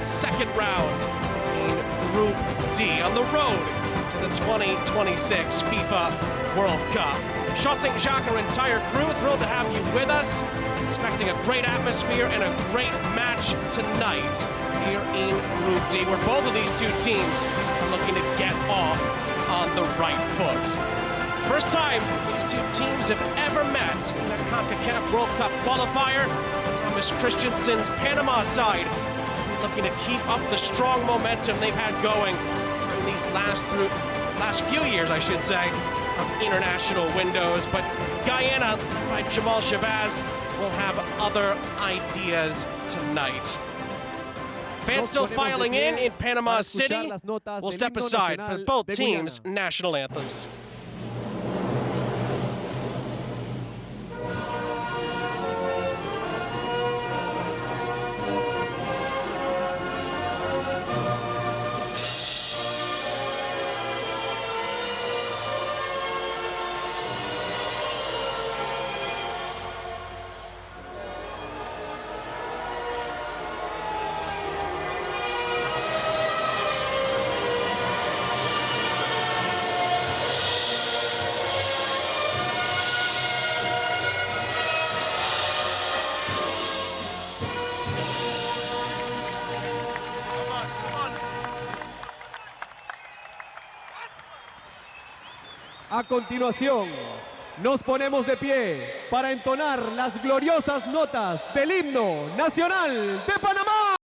second round in Group D on the road to the 2026 FIFA World Cup. Shot St. Jacques, our entire crew, thrilled to have you with us. Expecting a great atmosphere and a great match tonight here in Group D, where both of these two teams are looking to get off on the right foot. First time these two teams have ever met in a Concacaf World Cup qualifier. Thomas Christensen's Panama side looking to keep up the strong momentum they've had going during these last few years, I should say, of international windows. But Guyana, led by Jamal Shabazz, will have other ideas tonight. Fans still filing in Panama City. We'll step aside for both teams' national anthems. A continuación, nos ponemos de pie para entonar las gloriosas notas del himno nacional de Panamá.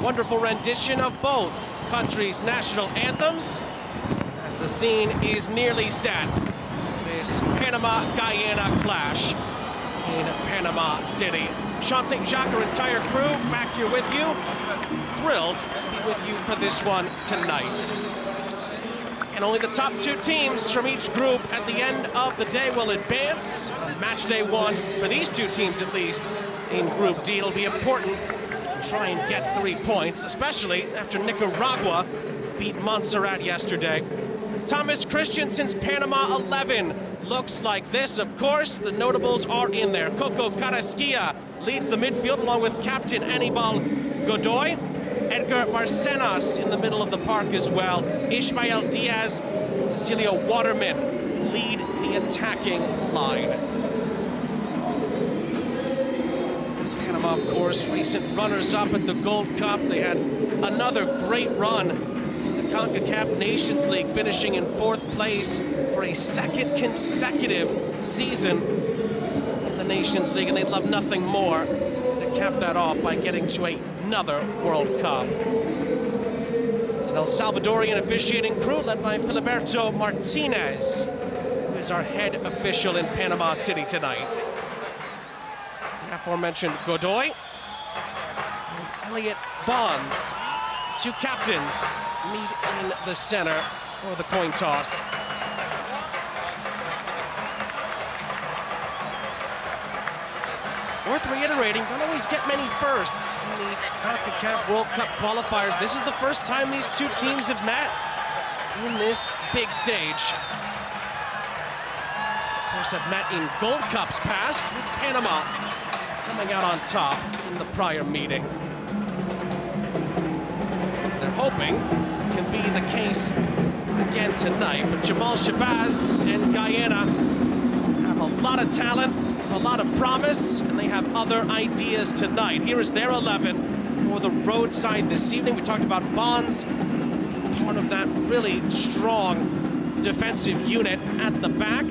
Wonderful rendition of both countries' national anthems as the scene is nearly set. This Panama-Guyana clash in Panama City. Shot St. Jacques, our entire crew, back here with you. Thrilled to be with you for this one tonight. And only the top two teams from each group at the end of the day will advance. Match day one, for these two teams at least, in Group D. It'll be important to try and get 3 points, especially after Nicaragua beat Montserrat yesterday. Thomas Christensen's Panama 11 looks like this, of course. The notables are in there. Coco Carrasquilla leads the midfield along with captain Anibal Godoy. Edgar Marcenas in the middle of the park as well. Ishmael Diaz and Cecilio Waterman lead the attacking line. Panama, of course, recent runners-up at the Gold Cup. They had another great run in the Concacaf Nations League, finishing in 4th place for a 2nd consecutive season in the Nations League, and they'd love nothing more to cap that off by getting to another World Cup. It's an El Salvadorian officiating crew led by Filiberto Martinez, who is our head official in Panama City tonight. The aforementioned Godoy and Elliot Bonds, 2 captains, meet in the center for the coin toss. worth reiterating, don't always get many firsts in these Concacaf World Cup qualifiers. This is the first time these two teams have met in this big stage. Of course, have met in Gold Cups past, with Panama coming out on top in the prior meeting. They're hoping it can be the case again tonight, but Jamal Shabazz and Guyana have a lot of talent, a lot of promise, and they have other ideas tonight. Here is their 11 for the roadside this evening. We talked about Bonds, part of that really strong defensive unit at the back.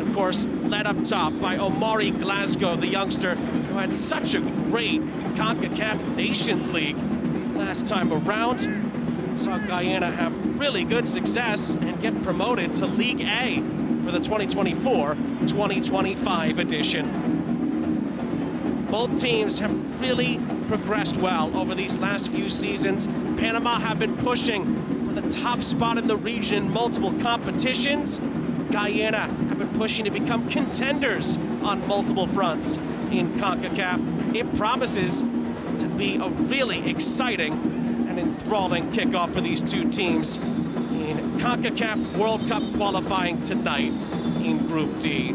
Of course, led up top by Omari Glasgow, the youngster who had such a great CONCACAF Nations League last time around. And saw Guyana have really good success and get promoted to League A for the 2024-2025 edition. Both teams have really progressed well over these last few seasons. Panama have been pushing for the top spot in the region in multiple competitions. Guyana have been pushing to become contenders on multiple fronts in CONCACAF. It promises to be a really exciting and enthralling kickoff for these two teams in CONCACAF World Cup qualifying tonight in Group D.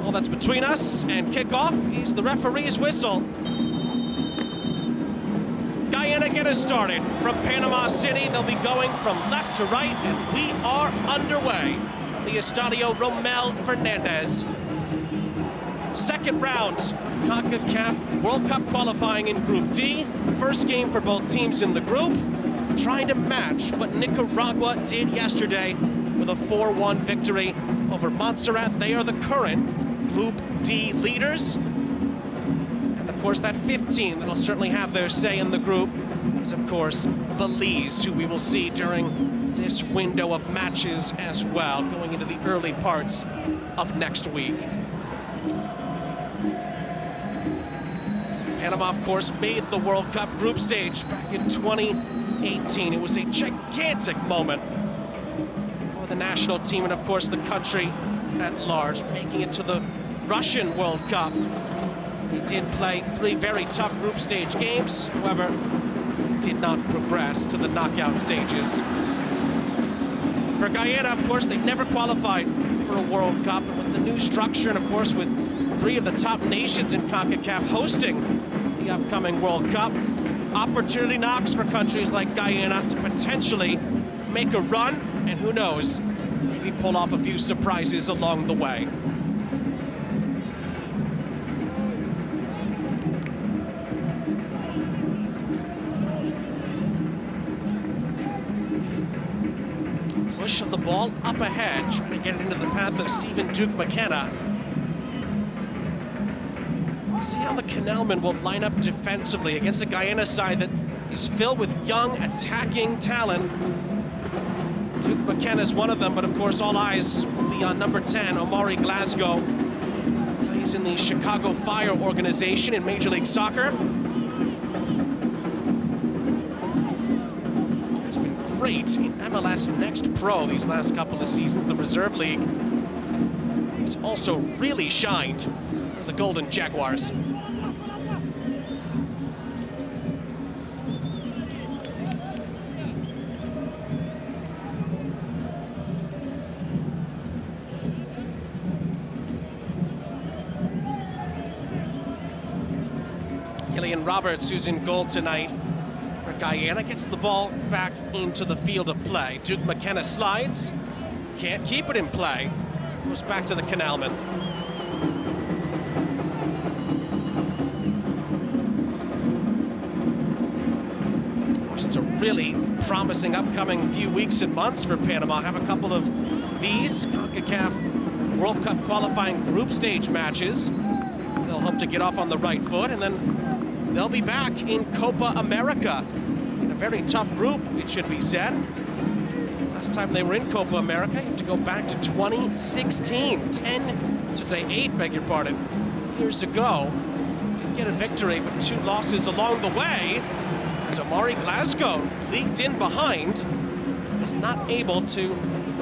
All that's between us and kickoff is the referee's whistle. Guyana get us started from Panama City. They'll be going from left to right, and we are underway from the Estadio Romel Fernandez. Second round of CONCACAF World Cup qualifying in Group D. First game for both teams in the group, trying to match what Nicaragua did yesterday with a 4-1 victory over Montserrat. They are the current Group D leaders. And of course, that 15 that'll certainly have their say in the group is, of course, Belize, who we will see during this window of matches as well, going into the early parts of next week. Panama, of course, made the World Cup group stage back in 2018. It was a gigantic moment for the national team and, of course, the country at large, making it to the Russian World Cup. They did play 3 very tough group stage games. However, they did not progress to the knockout stages. For Guyana, of course, they never qualified for a World Cup, and with the new structure, and of course with 3 of the top nations in CONCACAF hosting the upcoming World Cup, opportunity knocks for countries like Guyana to potentially make a run, and who knows, maybe pull off a few surprises along the way. Push of the ball up ahead, trying to get it into the path of Stephen Duke McKenna. See how the Canalmen will line up defensively against a Guyana side that is filled with young attacking talent. Duke McKenna is one of them, but of course all eyes will be on number 10, Omari Glasgow. Plays in the Chicago Fire organization in Major League Soccer. Has been great in MLS Next Pro these last couple of seasons, the Reserve League. He's also really shined for the Golden Jaguars. Killian Roberts, who's in goal tonight for Guyana, gets the ball back into the field of play. Duke McKenna slides, can't keep it in play. Goes back to the Canalmen. Of course, it's a really promising upcoming few weeks and months for Panama. Have a couple of these CONCACAF World Cup qualifying group stage matches. They'll hope to get off on the right foot, and then they'll be back in Copa America in a very tough group, it should be said. Last time they were in Copa America, you have to go back to 2016. 8, beg your pardon, years ago. Did get a victory, but 2 losses along the way, as Omari Glasgow leaked in behind, was not able to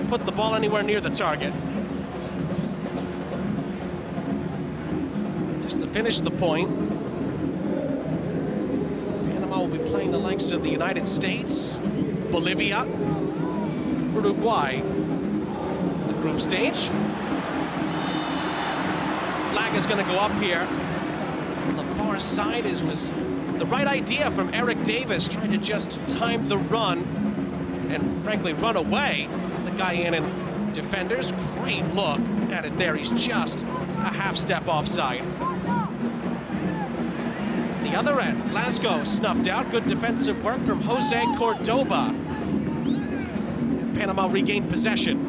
put the ball anywhere near the target. finish the point. Panama will be playing the likes of the United States, Bolivia, Uruguay in the group stage. Flag is going to go up here. On the far side was the right idea from Eric Davis, trying to just time the run and frankly run away from the Guyanan defenders. Great look at it there. He's just a half step offside. The other end, Glasgow snuffed out. Good defensive work from Jose Cordoba. Panama regained possession.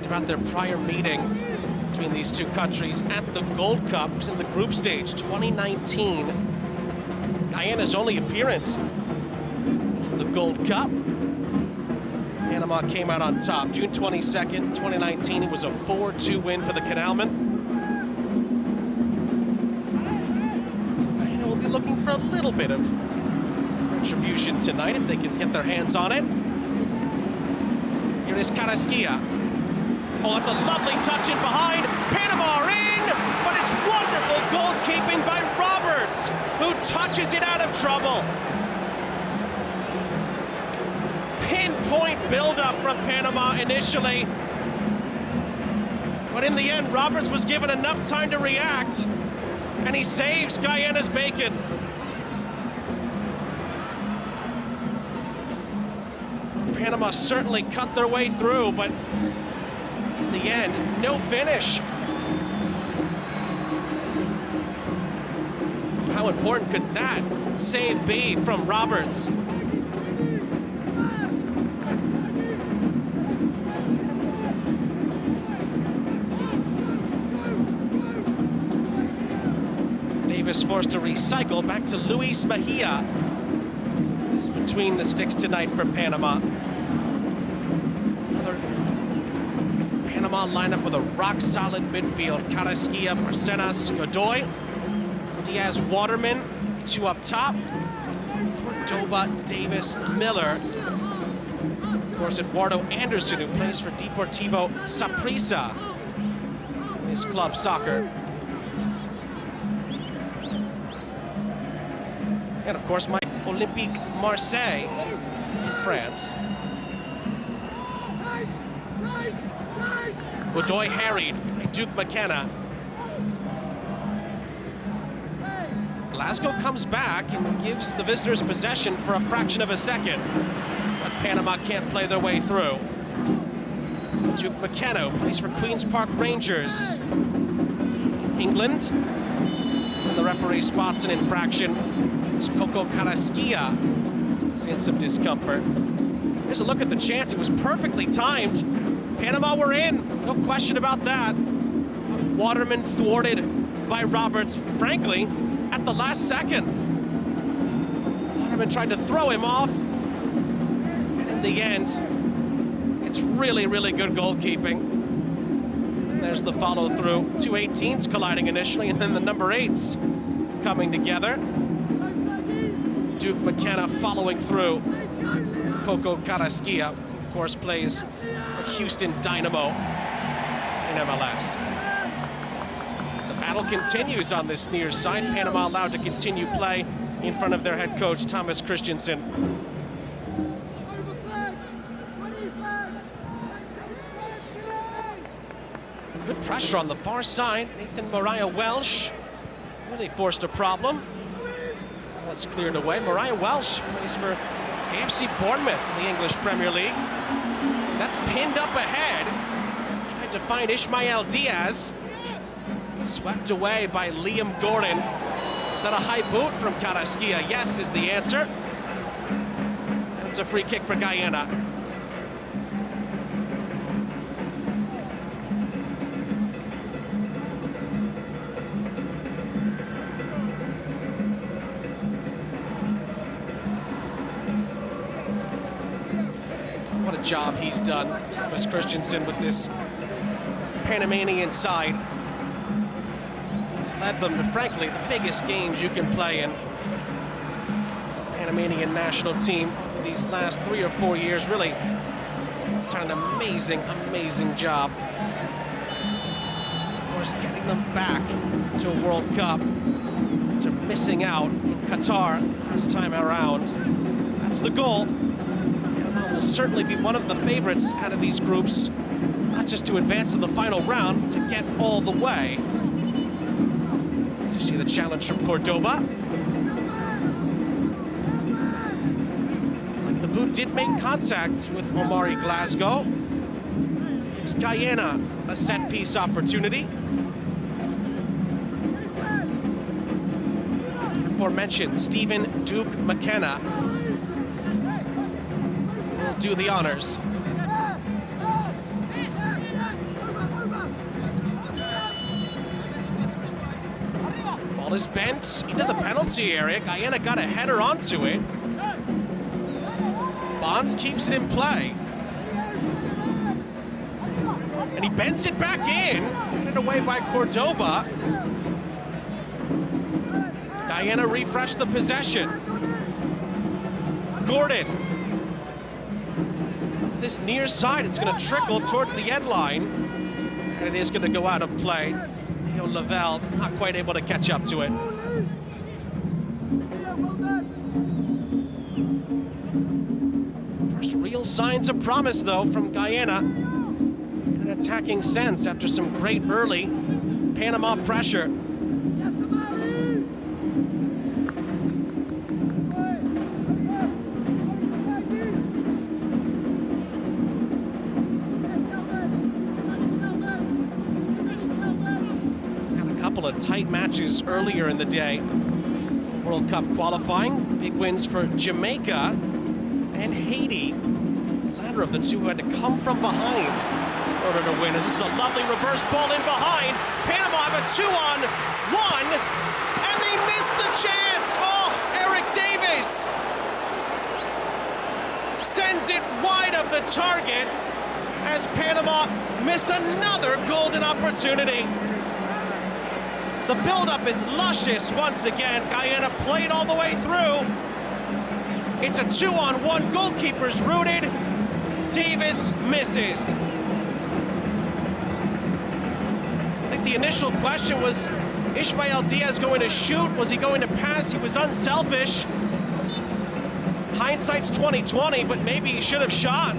About their prior meeting between these two countries at the Gold Cup. It was in the group stage, 2019. Guyana's only appearance in the Gold Cup. Panama came out on top. June 22nd, 2019, it was a 4-2 win for the Canalmen. So Guyana will be looking for a little bit of retribution tonight if they can get their hands on it. Here is Carrasquilla. Oh, that's a lovely touch in behind. Panama are in, but it's wonderful goalkeeping by Roberts, who touches it out of trouble. Pinpoint build-up from Panama initially. But in the end, Roberts was given enough time to react, and he saves Guyana's bacon. Panama certainly cut their way through, but in the end, no finish. How important could that save be from Roberts? Davis forced to recycle back to Luis Mejia. This is between the sticks tonight for Panama. It's another Panama lineup with a rock-solid midfield. Carrasquilla, Barcenas, Godoy, Diaz, Waterman, two up top. Cordoba, Davis, Miller. Of course, Eduardo Anderson, who plays for Deportivo Saprissa in his club soccer. And of course, my Olympique Marseille in France. Godoy harried by Duke McKenna. Glasgow comes back and gives the visitors possession for a fraction of a second, but Panama can't play their way through. Duke McKenna plays for Queen's Park Rangers, England. And the referee spots an infraction. It's Coco Carrasquilla. Seeing some discomfort. Here's a look at the chance. It was perfectly timed. Panama were in, no question about that. Waterman thwarted by Roberts, frankly, at the last second. Waterman tried to throw him off, and in the end, it's really, really good goalkeeping. And there's the follow-through. Two 18s colliding initially, and then the number 8s coming together. Duke McKenna following through. Coco Carrasquilla, of course, plays for Houston Dynamo in MLS. The battle continues on this near side. Panama allowed to continue play in front of their head coach, Thomas Christensen. Good pressure on the far side. Nathan Mariah Welsh really forced a problem. That's cleared away. Mariah Welsh plays for AFC Bournemouth in the English Premier League. That's pinned up ahead. Tried to find Ismael Diaz. Swept away by Liam Gordon. Is that a high boot from Carrasquilla? Yes is the answer. And it's a free kick for Guyana. What a job he's done, Thomas Christensen, with this Panamanian side. He's led them to, frankly, the biggest games you can play in as a Panamanian national team for these last 3 or 4 years. Really, he's done an amazing, amazing job. Of course, getting them back to a World Cup, to missing out in Qatar last time around. That's the goal. Panama will certainly be one of the favorites out of these groups, not just to advance to the final round, but to get all the way. To see the challenge from Cordoba. Like the boot did make contact with Omari Glasgow. Gives Guyana a set-piece opportunity. Aforementioned Stephen Duke McKenna will do the honors. Ball is bent into the penalty area. Guyana got a header onto it. Bonds keeps it in play. And he bends it back in. Headed away by Cordoba. Guyana refreshed the possession. Gordon. This near side, it's going to trickle towards the end line. And it is going to go out of play. Lavelle not quite able to catch up to it. First real signs of promise, though, from Guyana in an attacking sense after some great early Panama pressure. Of tight matches earlier in the day. World Cup qualifying, big wins for Jamaica and Haiti. The latter of the two had to come from behind in order to win. This is a lovely reverse ball in behind. Panama have a 2-on-1, and they miss the chance. Oh, Eric Davis sends it wide of the target as Panama miss another golden opportunity. The buildup is luscious once again. Guyana played all the way through. It's a 2-on-1. Goalkeeper's rooted. Davis misses. I think the initial question was, Ismael Diaz going to shoot? Was he going to pass? He was unselfish. Hindsight's 20/20, but maybe he should have shot.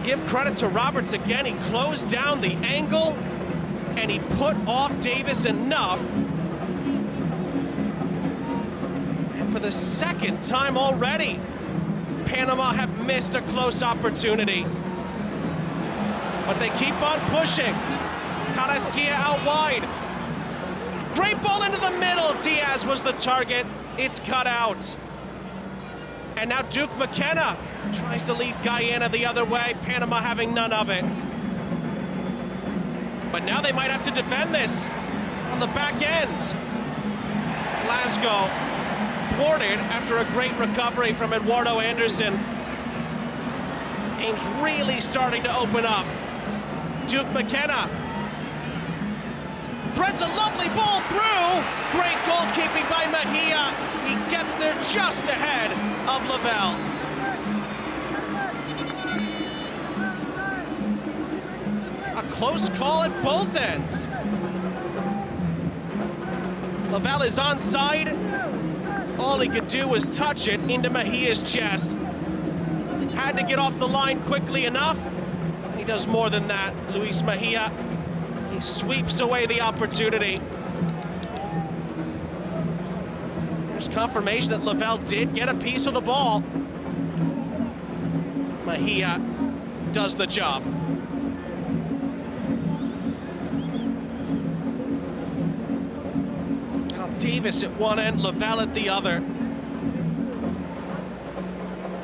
Give credit to Roberts again. He closed down the angle, and he put off Davis enough. And for the second time already, Panama have missed a close opportunity. But they keep on pushing. Carrasquilla out wide. Great ball into the middle. Diaz was the target. It's cut out. And now Duke McKenna tries to lead Guyana the other way. Panama having none of it. But now they might have to defend this on the back end. Glasgow thwarted after a great recovery from Eduardo Anderson. Game's really starting to open up. Duke McKenna threads a lovely ball through. Great goalkeeping by Mejia. He gets there just ahead of Lavelle. A close call at both ends. Lavelle is onside. All he could do was touch it into Mejia's chest. Had to get off the line quickly enough. He does more than that. Luis Mejia, he sweeps away the opportunity. There's confirmation that Lavelle did get a piece of the ball. Mejia does the job. Now Davis at one end, Lavelle at the other.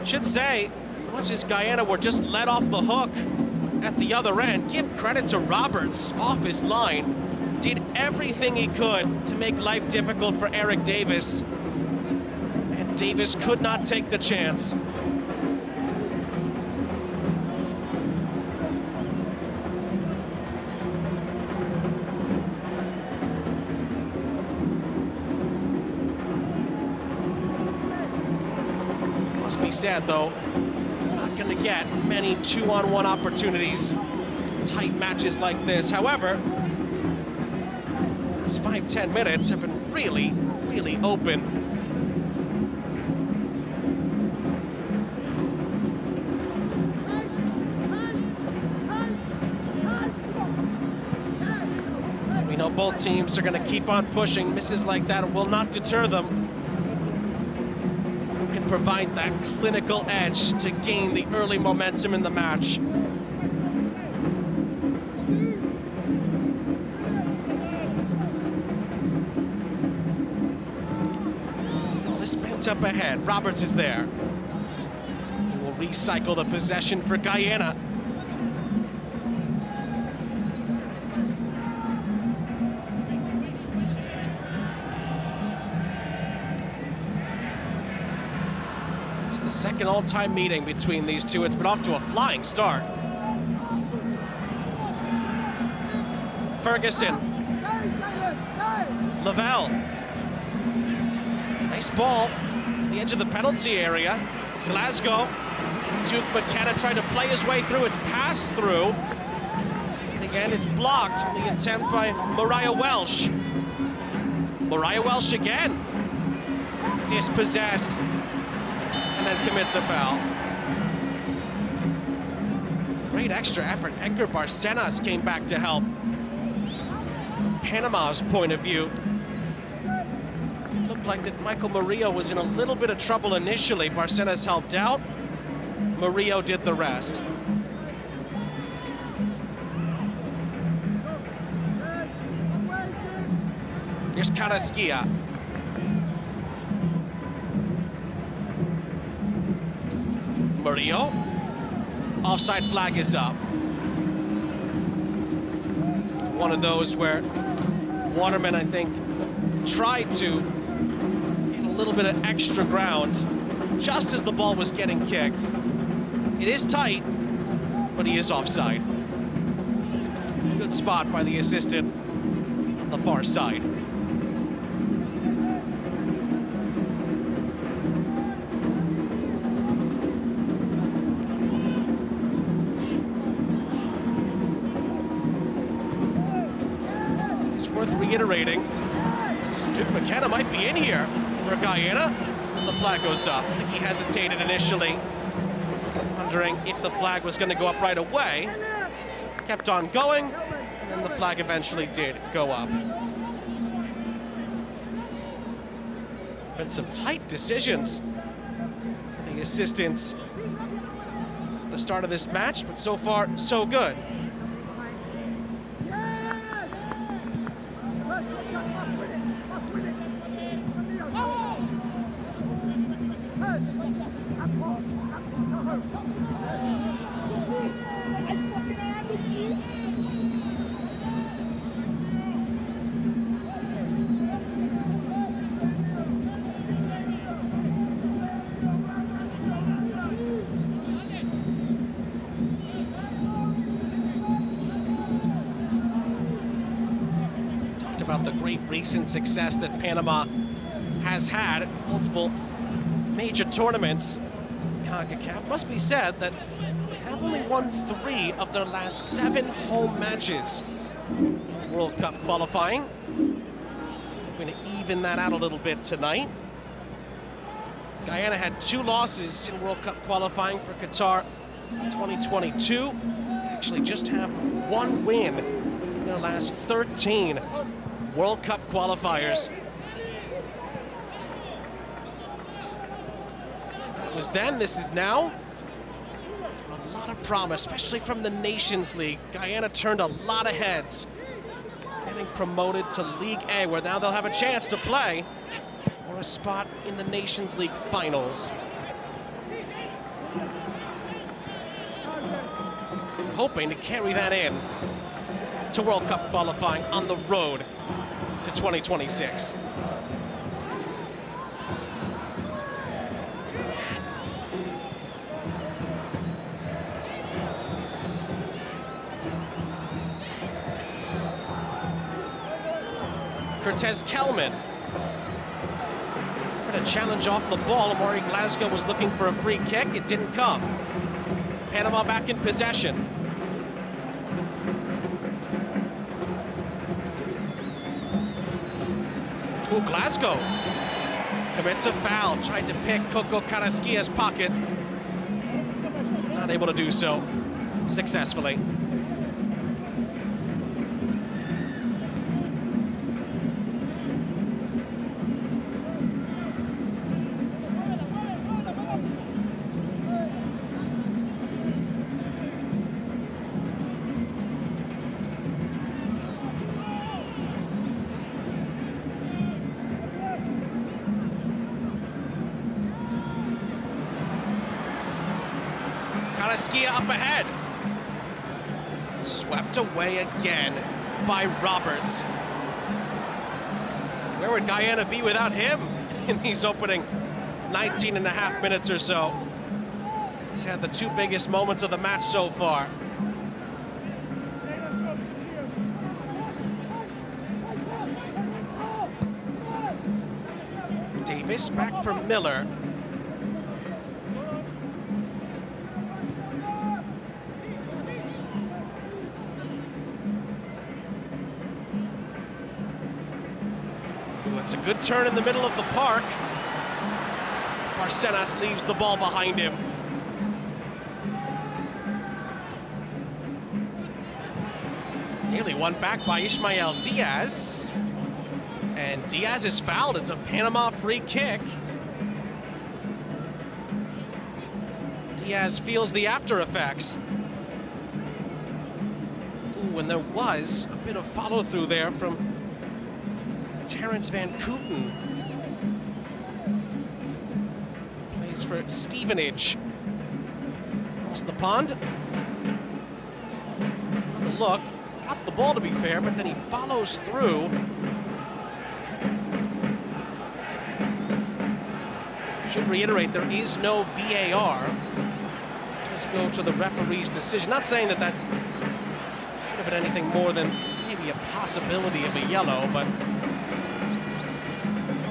Should say, as much as Guyana were just let off the hook at the other end, give credit to Roberts off his line. Did everything he could to make life difficult for Eric Davis. And Davis could not take the chance. Must be said, though, not going to get many 2-on-1 opportunities, tight matches like this. However, these 5-10 minutes have been really, really open. We know both teams are going to keep on pushing. Misses like that will not deter them. Who can provide that clinical edge to gain the early momentum in the match? Up ahead, Roberts is there. He will recycle the possession for Guyana. It's the second all-time meeting between these two. It's been off to a flying start. Ferguson. Lavelle. Nice ball. To the edge of the penalty area. Glasgow. Duke McKenna tried to play his way through. It's passed through. And again, it's blocked on the attempt by Mariah Welsh. Mariah Welsh again. Dispossessed. And then commits a foul. Great extra effort. Edgar Barcenas came back to help. From Panama's point of view, like that Michael Murillo was in a little bit of trouble initially. Barcenas helped out. Murillo did the rest. Here's Carrasquilla. Murillo. Offside flag is up. One of those where Waterman, I think, tried to a little bit of extra ground just as the ball was getting kicked. It is tight, but he is offside. Good spot by the assistant on the far side. It's worth reiterating, Duke McKenna might be in here for Guyana. The flag goes up. I think he hesitated initially, wondering if the flag was going to go up right away. Kept on going, and then the flag eventually did go up. Been some tight decisions for the assistants at the start of this match, but so far, so good. About the great recent success that Panama has had at multiple major tournaments. Concacaf, must be said that they have only won 3 of their last 7 home matches in World Cup qualifying. Hoping to even that out a little bit tonight. Guyana had 2 losses in World Cup qualifying for Qatar 2022. They actually just have 1 win in their last 13 World Cup qualifiers. That was then, this is now. There's been a lot of promise, especially from the Nations League. Guyana turned a lot of heads, getting promoted to League A, where now they'll have a chance to play for a spot in the Nations League finals. Hoping to carry that in to World Cup qualifying on the road to 2026. Cortez Kelman A challenge off the ball. Omari Glasgow was looking for a free kick. It didn't come. Panama back in possession. Oh, Glasgow commits a foul. Tried to pick Coco Carrasquia's pocket. Not able to do so successfully. Carrasquia up ahead. Swept away again by Roberts. Where would Guyana be without him in these opening 19 and a half minutes or so? He's had the two biggest moments of the match so far. Davis back for Miller. It's a good turn in the middle of the park. Barcenas leaves the ball behind him. Nearly won back by Ismael Diaz. And Diaz is fouled. It's a Panama free kick. Diaz feels the after effects. Ooh, and there was a bit of follow through there from Terrence Van Kooten. Plays for Stevenage. Across the pond. Another look. Got the ball, to be fair, but then he follows through. Should reiterate, there is no VAR. So it does go to the referee's decision. Not saying that should have been anything more than maybe a possibility of a yellow, but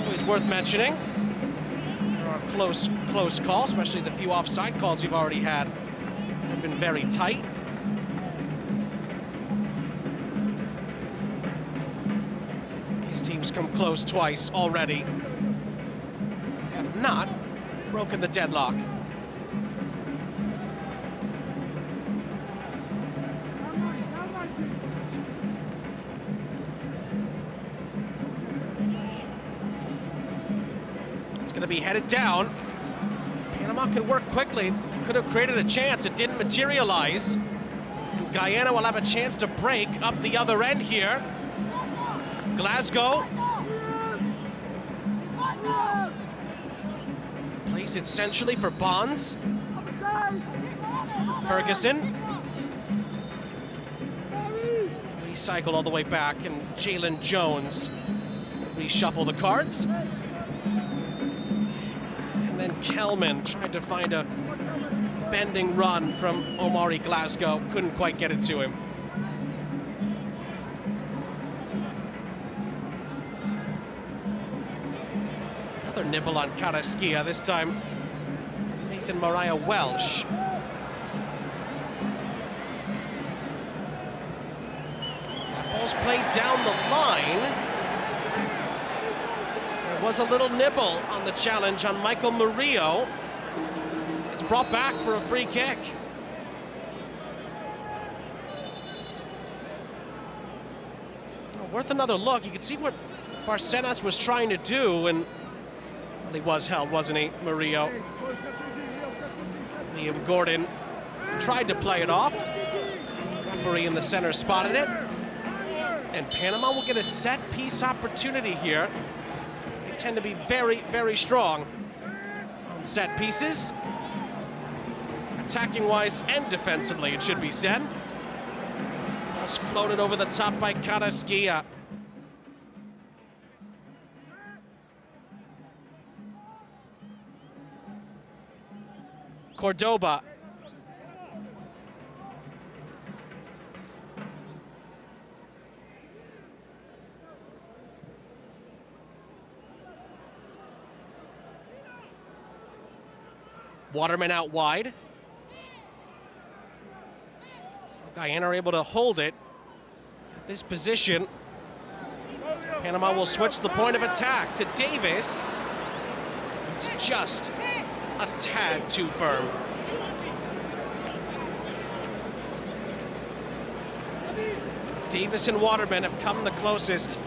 always worth mentioning. There are close calls, especially the few offside calls we've already had. They've been very tight. These teams come close twice already. Have not broken the deadlock. It's going to be headed down. Panama can work quickly. They could have created a chance. It didn't materialize. And Guyana will have a chance to break up the other end here. Glasgow plays it centrally for Bonds. Ferguson. Recycle all the way back, and Jalen Jones reshuffle the cards. And then Kelman tried to find a bending run from Omari Glasgow. Couldn't quite get it to him. Another nibble on Carrasquia, this time from Nathan Mariah Welsh. That ball's played down the line. There was a little nibble on the challenge on Michael Murillo. It's brought back for a free kick. Worth another look. You can see what Barcenas was trying to do, and well, he was held, wasn't he, Murillo? Liam Gordon tried to play it off. Referee in the center spotted it. And Panama will get a set-piece opportunity here. They tend to be very, very strong on set pieces. Attacking-wise and defensively, it should be said. Ball's floated over the top by Carrasquia. Cordoba. Waterman out wide. Guyana are able to hold it at this position. Panama will switch the point of attack to Davis. It's just a tad too firm. Davis and Waterman have come the closest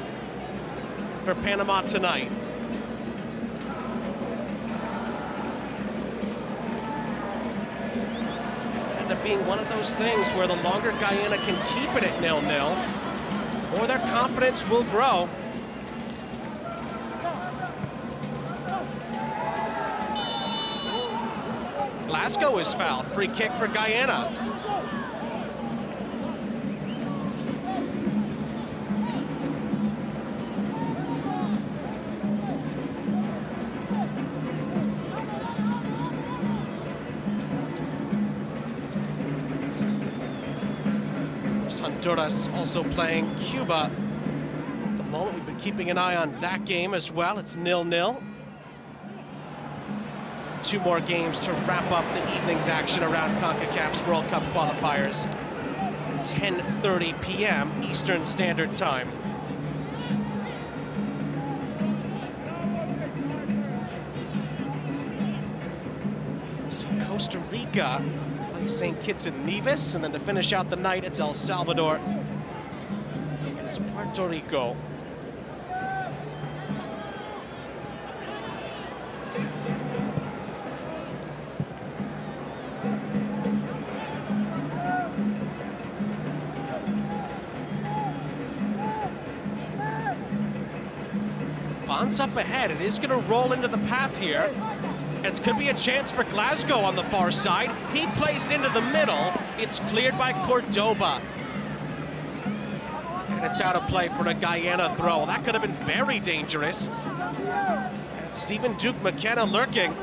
for Panama tonight. End up being one of those things where the longer Guyana can keep it at 0-0, more their confidence will grow. Glasgow is fouled. Free kick for Guyana. Honduras also playing Cuba. At the moment, we've been keeping an eye on that game as well. It's 0-0. 2 more games to wrap up the evening's action around Concacaf's World Cup qualifiers at 10:30 p.m. Eastern Standard Time. So Costa Rica plays St. Kitts and Nevis, and then to finish out the night, it's El Salvador against Puerto Rico. Bonds up ahead. It is going to roll into the path here. It could be a chance for Glasgow on the far side. He plays it into the middle. It's cleared by Cordoba. And it's out of play for a Guyana throw. That could have been very dangerous. And Stephen Duke McKenna lurking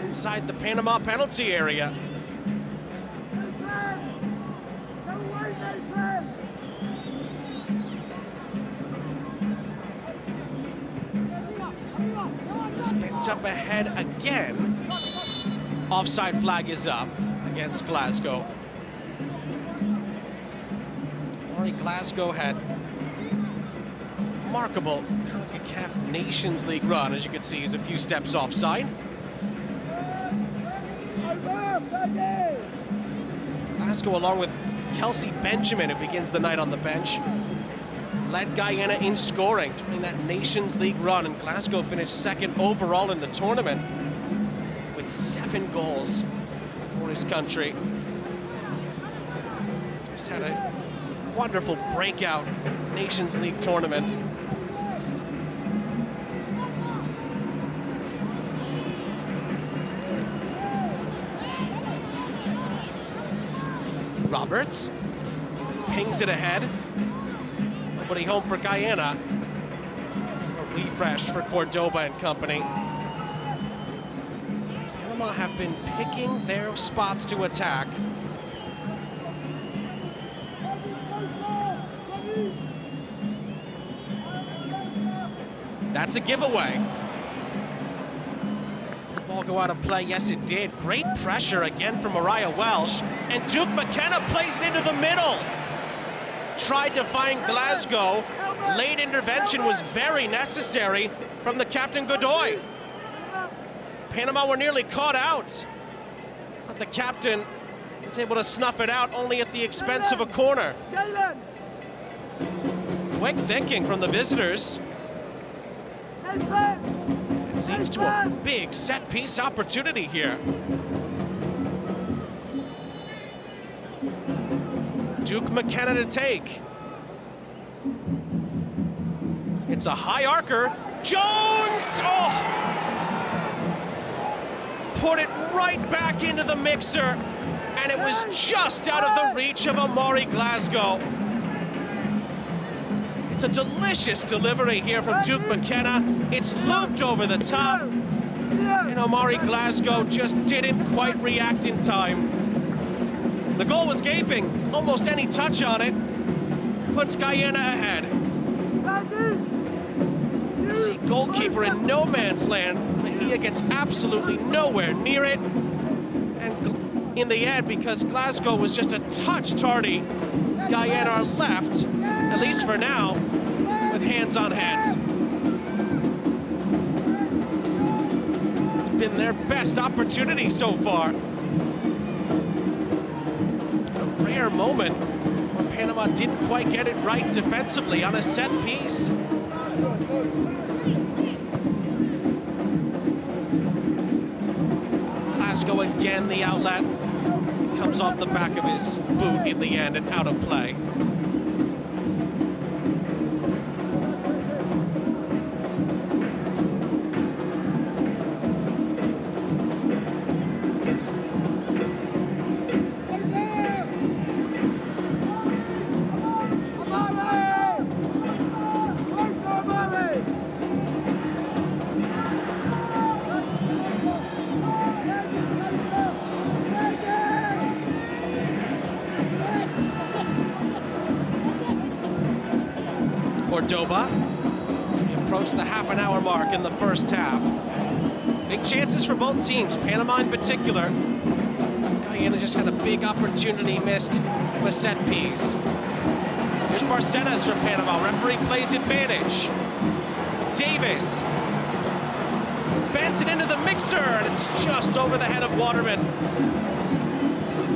inside the Panama penalty area. Bent up ahead again. Offside flag is up against Glasgow. Maury Glasgow had a remarkable Concacaf Nations League run. As you can see, he's a few steps offside. Glasgow, along with Kelsey Benjamin, who begins the night on the bench, led Guyana in scoring during that Nations League run, and Glasgow finished second overall in the tournament with 7 goals for his country. Just had a wonderful breakout Nations League tournament. Roberts pings it ahead. Nobody home for Guyana. A refresh for Cordoba and company. Panama have been picking their spots to attack. That's a giveaway. The ball go out of play. Yes, it did. Great pressure again from Mariah Welsh. And Duke McKenna plays it into the middle. Tried to find Glasgow. Late intervention was very necessary from the captain Godoy. Panama were nearly caught out, but the captain was able to snuff it out only at the expense of a corner. Quick thinking from the visitors. It leads to a big set-piece opportunity here. Duke McKenna to take. It's a high arcer. Jones! Oh! Put it right back into the mixer, and it was just out of the reach of Amari Glasgow. It's a delicious delivery here from Duke McKenna. It's looped over the top, and Amari Glasgow just didn't quite react in time. The goal was gaping. Almost any touch on it puts Guyana ahead. Let's see, goalkeeper in no man's land. Mejia gets absolutely nowhere near it. in the end because Glasgow was just a touch tardy. Guyana are left, at least for now, with hands on heads. It's been their best opportunity so far. A rare moment where Panama didn't quite get it right defensively on a set piece. Glasgow again, the outlet. Comes off the back of his boot in the end and out of play. Cordoba, as we approach the half-an-hour mark in the first half. Big chances for both teams, Panama in particular. Guyana just had a big opportunity missed from a set piece. Here's Barcenas from Panama, referee plays advantage. Davis bends it into the mixer, and it's just over the head of Waterman.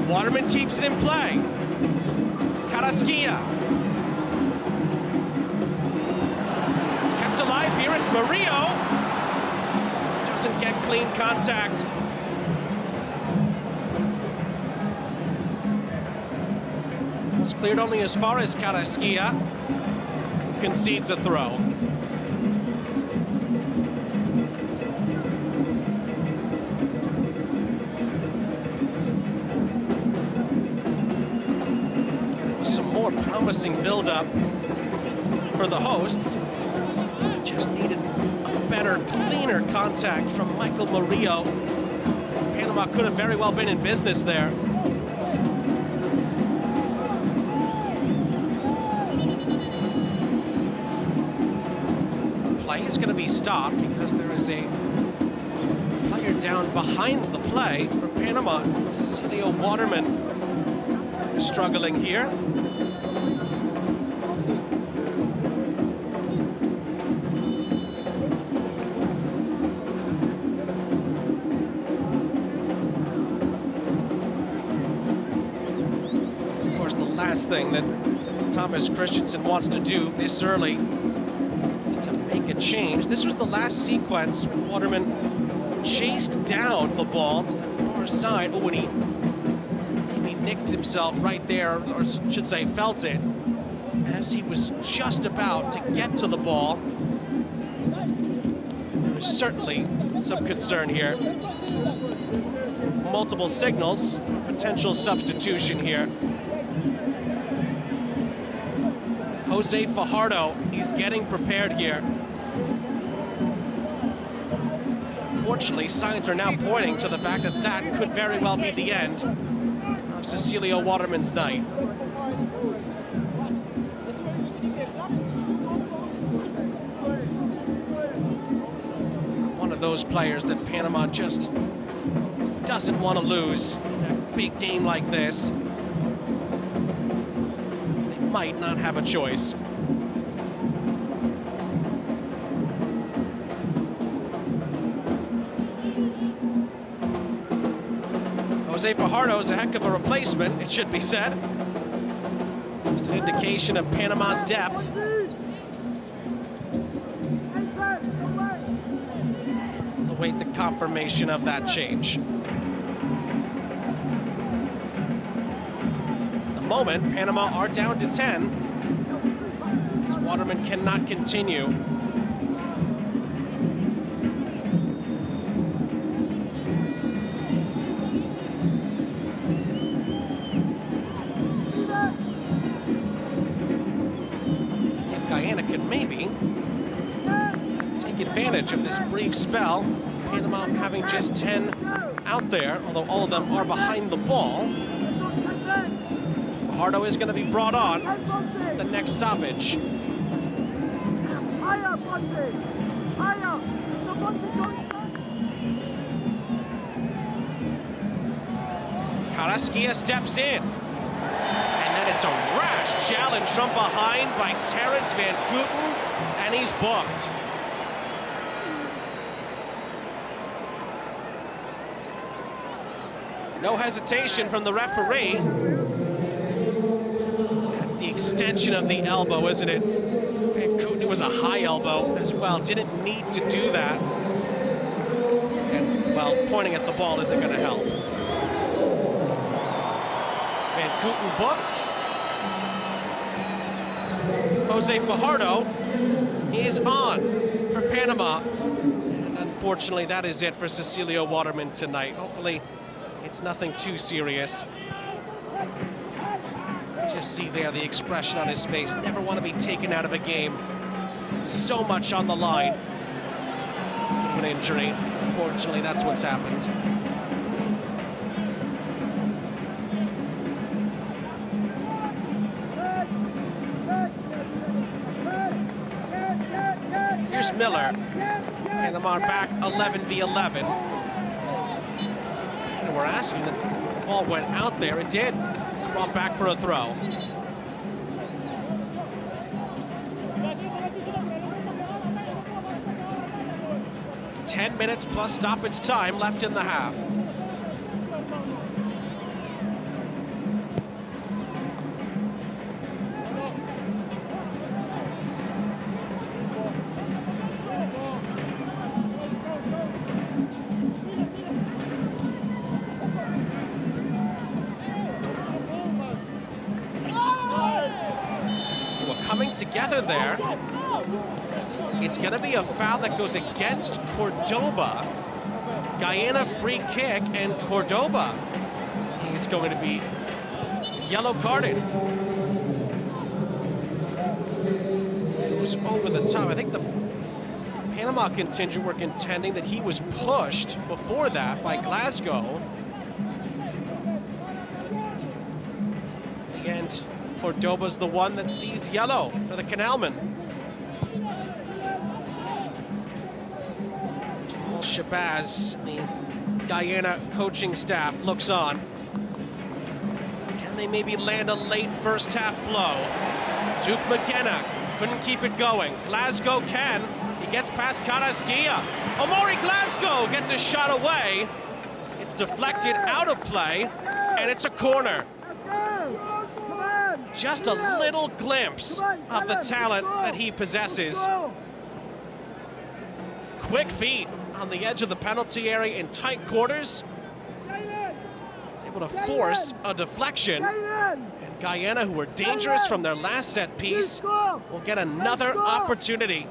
Waterman keeps it in play. Carrasquilla. It's kept alive here, it's Murillo. Doesn't get clean contact. Was cleared only as far as Carrasquilla, who concedes a throw. There was some more promising build-up for the hosts. Just needed a better, cleaner contact from Michael Murillo. Panama could have very well been in business there. Play is going to be stopped because there is a player down behind the play for Panama. Cecilio Waterman struggling here. Last thing that Thomas Christensen wants to do this early is to make a change. This was the last sequence where Waterman chased down the ball to that far side. Oh, and he maybe nicked himself right there, or should say felt it, as he was just about to get to the ball. And there is certainly some concern here. Multiple signals, potential substitution here. Jose Fajardo, he's getting prepared here. Fortunately, signs are now pointing to the fact that that could very well be the end of Cecilio Waterman's night. One of those players that Panama just doesn't want to lose in a big game like this. Might not have a choice. Jose Fajardo is a heck of a replacement, it should be said. Just an indication of Panama's depth. We'll await the confirmation of that change. Moment, Panama are down to 10 as Waterman cannot continue. See if Guyana can maybe take advantage of this brief spell. Panama having just 10 out there, although all of them are behind the ball. Fajardo is going to be brought on at the next stoppage. Carrasquilla steps in. And then it's a rash challenge from behind by Terrence Van Kooten, and he's booked. No hesitation from the referee. That's the extension of the elbow, isn't it? Van Kooten, it was a high elbow as well. Didn't need to do that. And, well, pointing at the ball isn't going to help. Van Kooten booked. Jose Fajardo is on for Panama. And unfortunately, that is it for Cecilio Waterman tonight. Hopefully, it's nothing too serious. Just see there the expression on his face. Never want to be taken out of a game. So much on the line. Due to an injury. Unfortunately, that's what's happened. Here's Miller. Panama are back 11 v 11. And we're asking that the ball went out there. It did. It's brought back for a throw. "10 minutes plus stoppage time left in the half." Coming together there. It's going to be a foul that goes against Cordoba. Guyana free kick, and Cordoba, he's going to be yellow carded. Goes over the top. I think the Panama contingent were contending that he was pushed before that by Glasgow. In the end, Cordoba's the one that sees yellow for the Canalman. Jamal Shabazz, the Guyana coaching staff, looks on. Can they maybe land a late first half blow? Duke McKenna couldn't keep it going. Glasgow can. He gets past Carrasquilla. Omori Glasgow gets a shot away. It's deflected out of play, and it's a corner. Just a little glimpse of the talent that he possesses. Quick feet on the edge of the penalty area in tight quarters. He's able to force a deflection. And Guyana, who were dangerous from their last set piece, will get another opportunity.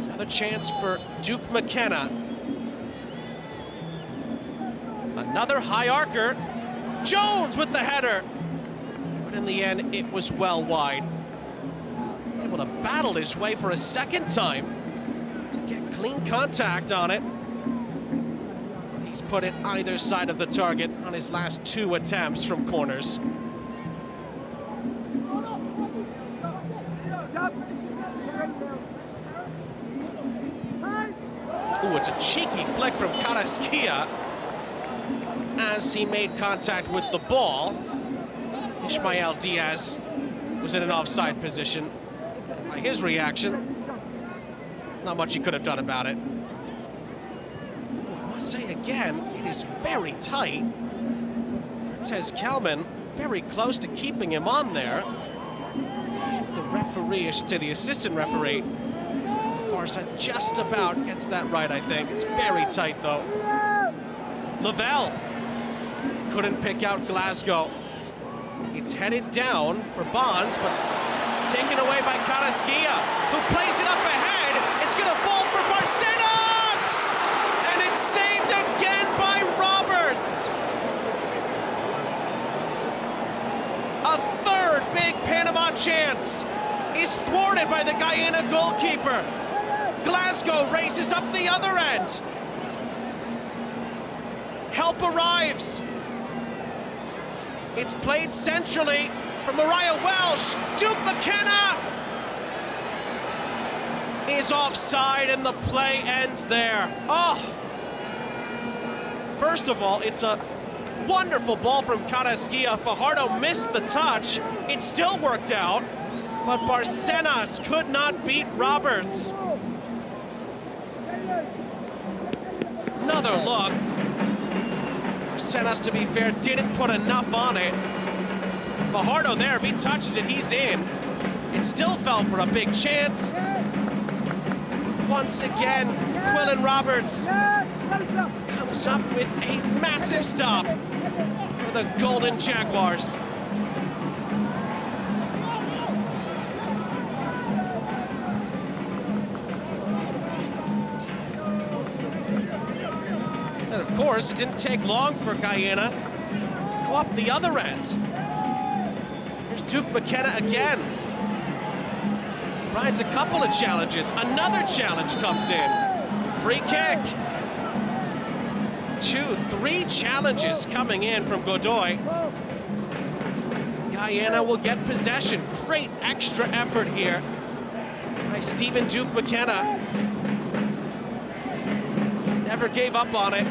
Another chance for Duke McKenna. Another high arcer. Jones with the header. But in the end, it was well wide. Able to battle his way for a second time to get clean contact on it. But he's put it either side of the target on his last 2 attempts from corners. Ooh, it's a cheeky flick from Carrasquilla as he made contact with the ball. Ismael Diaz was in an offside position. And by his reaction, not much he could have done about it. Ooh, I must say again, it is very tight. Cortez Kelman very close to keeping him on there. I think the referee, I should say the assistant referee, far side just about gets that right, I think. It's very tight, though. Lavelle couldn't pick out Glasgow. It's headed down for Bonds, but taken away by Carrasquilla, who plays it up ahead. It's going to fall for Barcenas! And it's saved again by Roberts! A third big Panama chance is thwarted by the Guyana goalkeeper. Glasgow races up the other end. Help arrives. It's played centrally from Mariah Welsh. Duke McKenna! is offside and the play ends there. Oh! First of all, it's a wonderful ball from Carrasquilla. Fajardo missed the touch. It still worked out, but Barcenas could not beat Roberts. Another look. Barcenas, to be fair, didn't put enough on it. Fajardo there, if he touches it, he's in. It still fell for a big chance. Once again, Quillen Roberts comes up with a massive stop for the Golden Jaguars. And of course, it didn't take long for Guyana to go up the other end. Here's Duke McKenna again. He rides a couple of challenges. Another challenge comes in. Free kick. 2, 3 challenges coming in from Godoy. Guyana will get possession. Great extra effort here by Stephen Duke McKenna. Never gave up on it.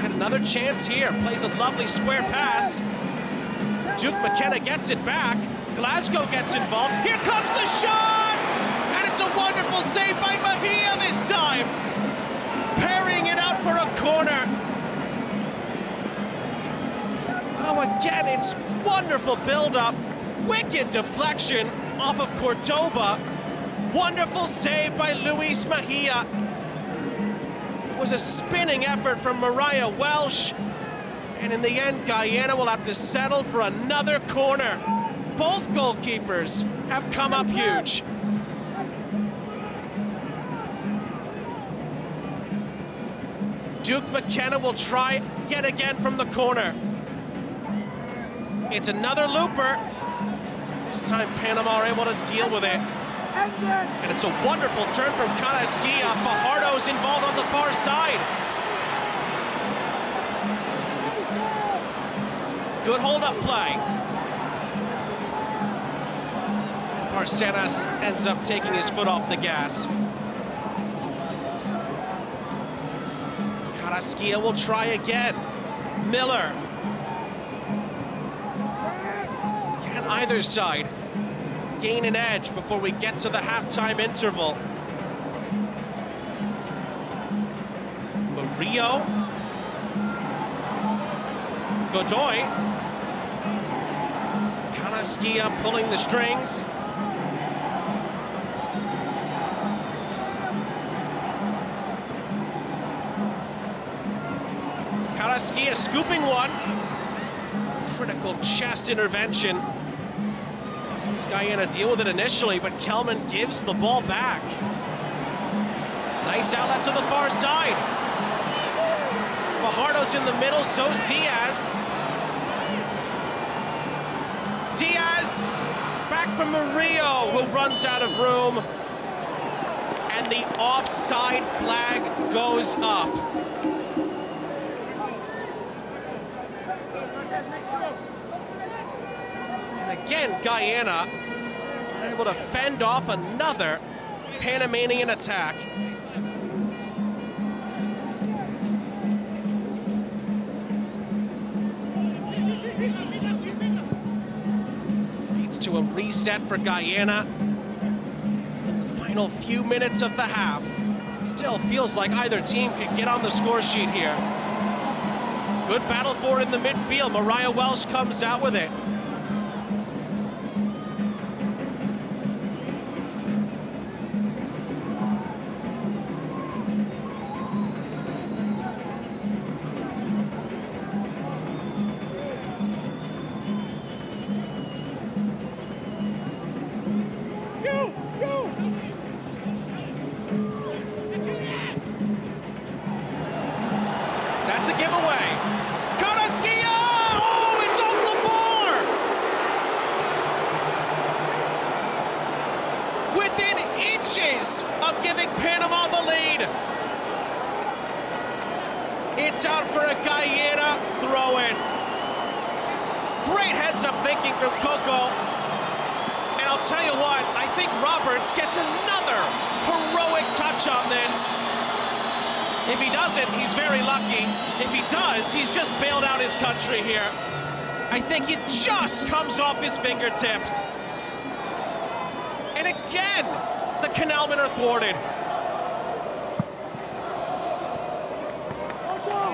Got another chance here. Plays a lovely square pass. Duke McKenna gets it back. Glasgow gets involved. Here comes the shot! And it's a wonderful save by Mejia this time. Parrying it out for a corner. Oh, again, it's wonderful build-up. Wicked deflection off of Cordoba. Wonderful save by Luis Mejia. It was a spinning effort from Mariah Welsh. And in the end, Guyana will have to settle for another corner. Both goalkeepers have come up huge. Duke McKenna will try yet again from the corner. It's another looper. This time Panama are able to deal with it. And it's a wonderful turn from Carrasquilla. Fajardo's involved on the far side. Good hold-up play. Barcenas ends up taking his foot off the gas. Carrasquilla will try again. Miller. Can either side gain an edge before we get to the halftime interval? Murillo. Godoy. Carrasquilla pulling the strings. Carrasquilla scooping one. Critical chest intervention. Sees Guyana deal with it initially, but Kelman gives the ball back. Nice outlet to the far side. Fajardo's in the middle, so's Diaz. Diaz, back from Murillo, who runs out of room. And the offside flag goes up. And again, Guyana able to fend off another Panamanian attack. Leads to a reset for Guyana in the final few minutes of the half. Still feels like either team could get on the score sheet here. Good battle for it in the midfield. Mariah Welsh comes out with it. That's a giveaway. Carrasquilla! Oh, it's off the bar! Within inches of giving Panama the lead. It's out for a Guyana throw-in. Great heads-up thinking from Coco. And I'll I'll tell you what, I think Roberts gets another heroic touch on this. If he doesn't, he's very lucky. If he does, he's just bailed out his country here. I think it just comes off his fingertips. And again, the Canalmen are thwarted.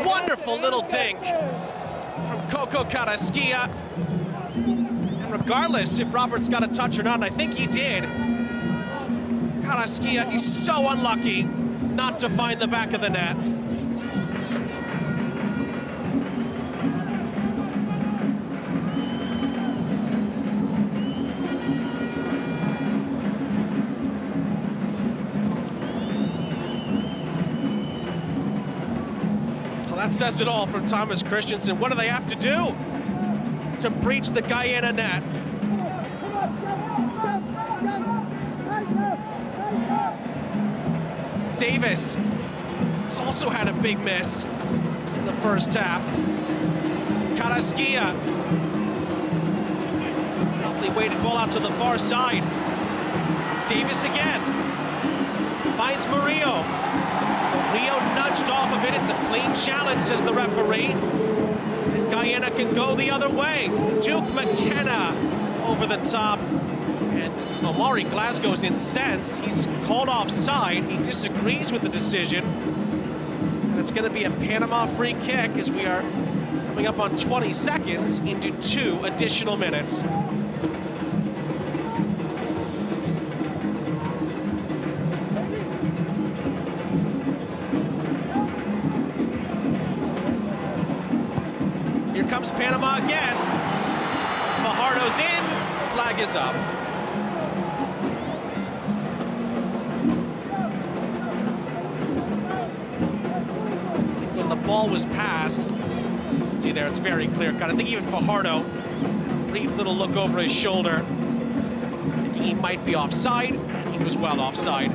Wonderful little dink from Concacaf. And regardless if Roberts got a touch or not, and I think he did, Carrasquilla is so unlucky not to find the back of the net. Well, that says it all from Thomas Christensen. What do they have to do to breach the Guyana net? Davis has also had a big miss in the first half. Carrasquilla. Lovely weighted ball out to the far side. Davis again. Finds Murillo. Murillo nudged off of it. It's a clean challenge, says the referee. And Guyana can go the other way. Duke McKenna over the top. And Omari Glasgow's incensed. He's called offside. He disagrees with the decision. And it's going to be a Panama free kick as we are coming up on 20 seconds into 2 additional minutes. Here comes Panama again. Fajardo's in. Flag is up. Ball was passed. You can see there, it's very clear cut. I think even Fajardo, brief little look over his shoulder, thinking he might be offside, and he was well offside.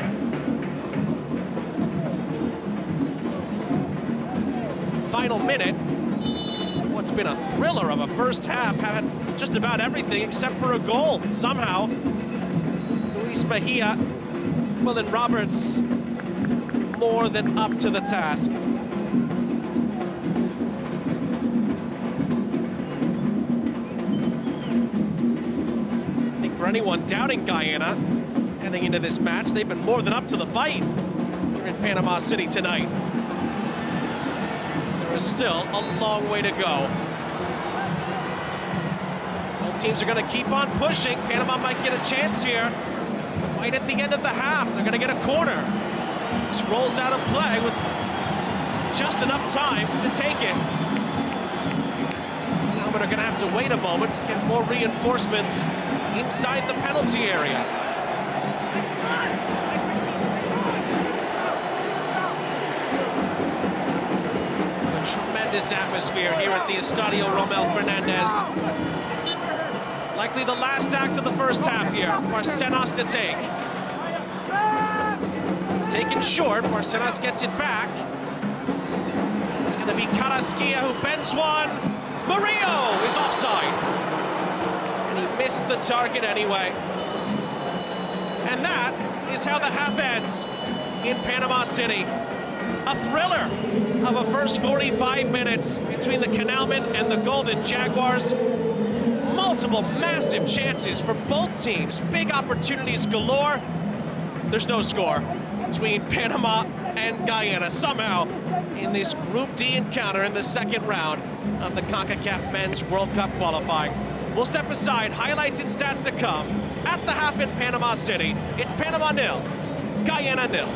Final minute. What's been a thriller of a first half, had just about everything except for a goal. Somehow, Luis Mejia, Quillen Roberts, more than up to the task. For anyone doubting Guyana heading into this match, they've been more than up to the fight here in Panama City tonight. There is still a long way to go. Both teams are going to keep on pushing. Panama might get a chance here. Right at the end of the half, they're going to get a corner. This rolls out of play with just enough time to take it. Now we're going to have to wait a moment to get more reinforcements inside the penalty area. A tremendous atmosphere here at the Estadio Rommel Fernandez. Likely the last act of the first half here. Barcenas to take. It's taken short. Barcenas gets it back. It's going to be Carrasquilla who bends one. Murillo is offside. And he missed the target anyway. And that is how the half ends in Panama City. A thriller of a first 45 minutes between the Canalmen and the Golden Jaguars. Multiple massive chances for both teams. Big opportunities galore. There's no score between Panama and Guyana somehow in this Group D encounter in the second round of the Concacaf Men's World Cup qualifying. We'll step aside, highlights and stats to come. At the half in Panama City, it's Panama 0, Guyana 0.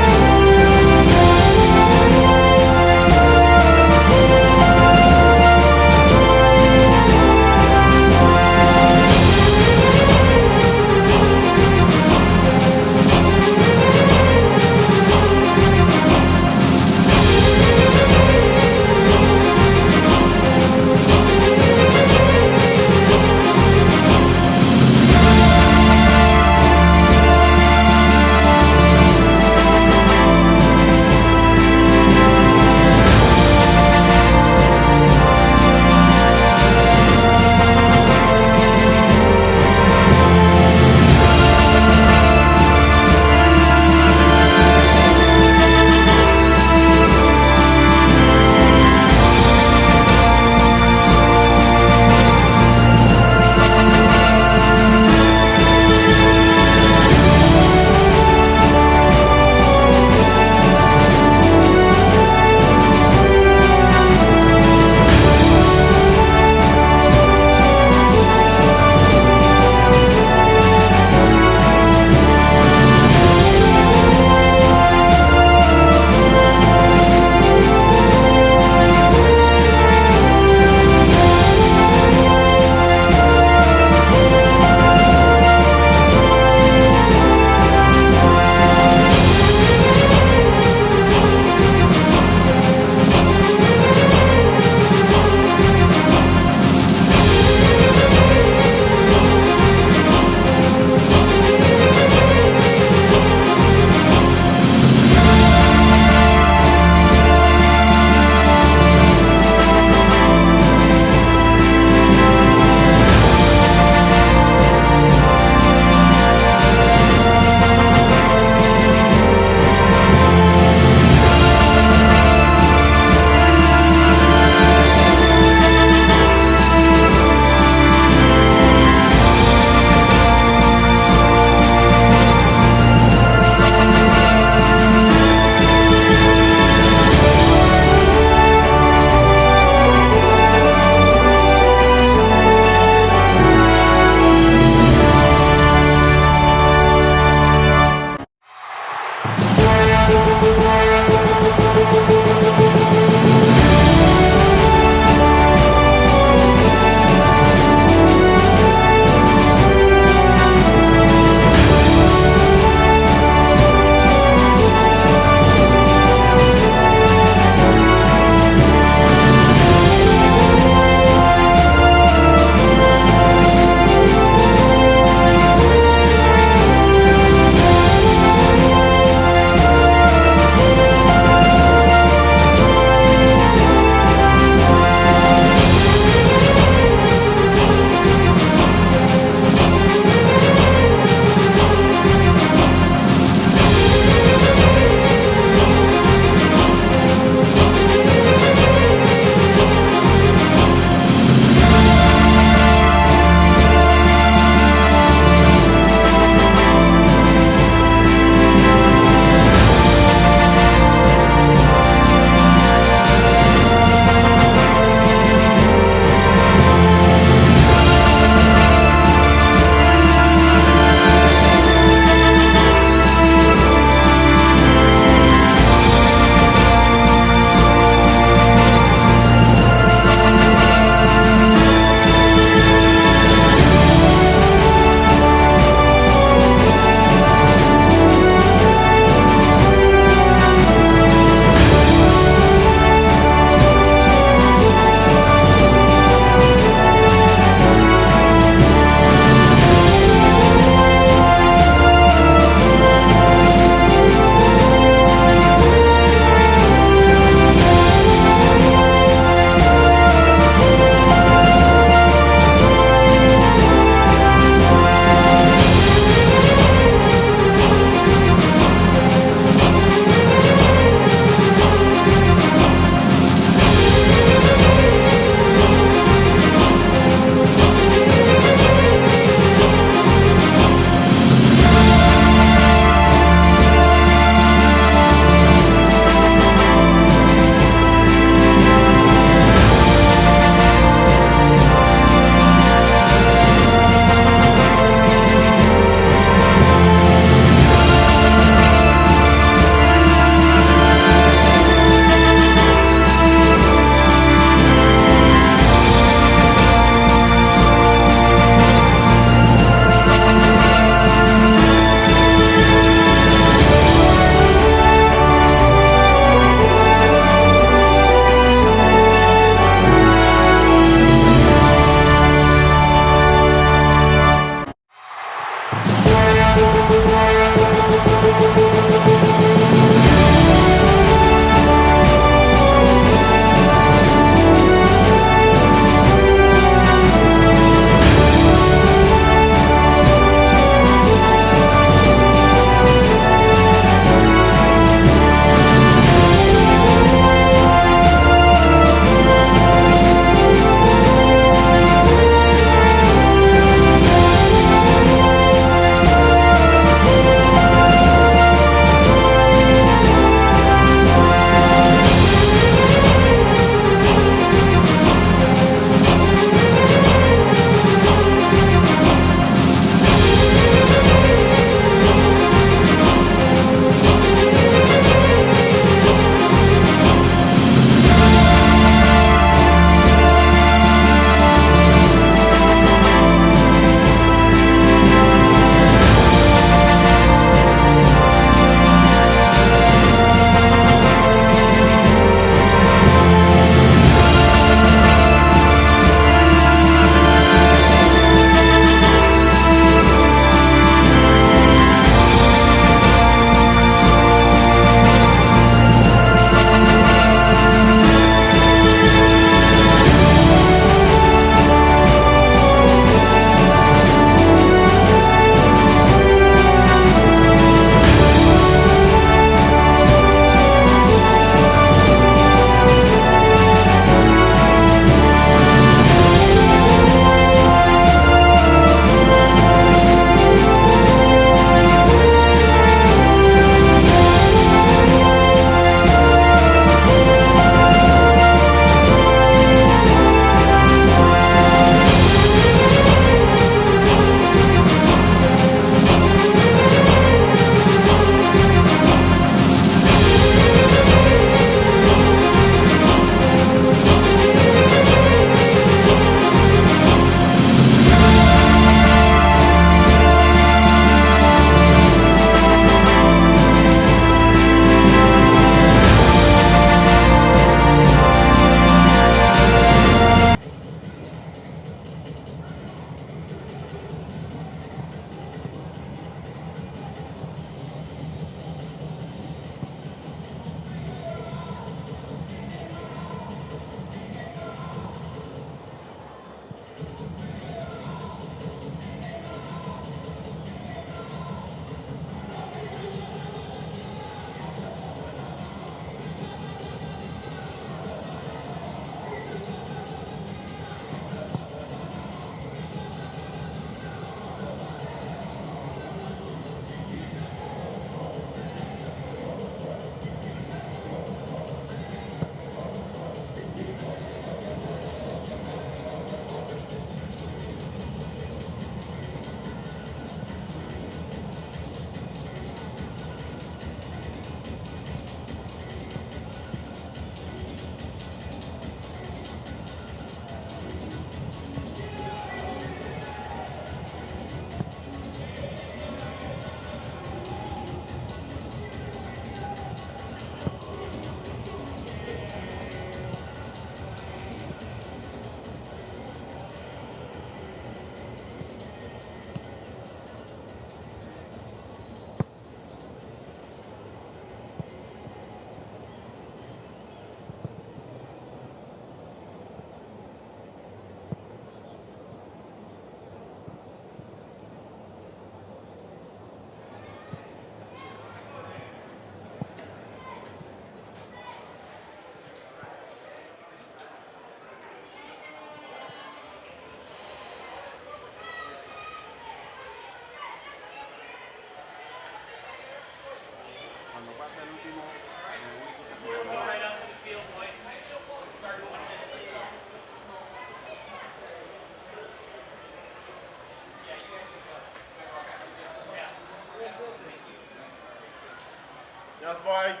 Yes, boys.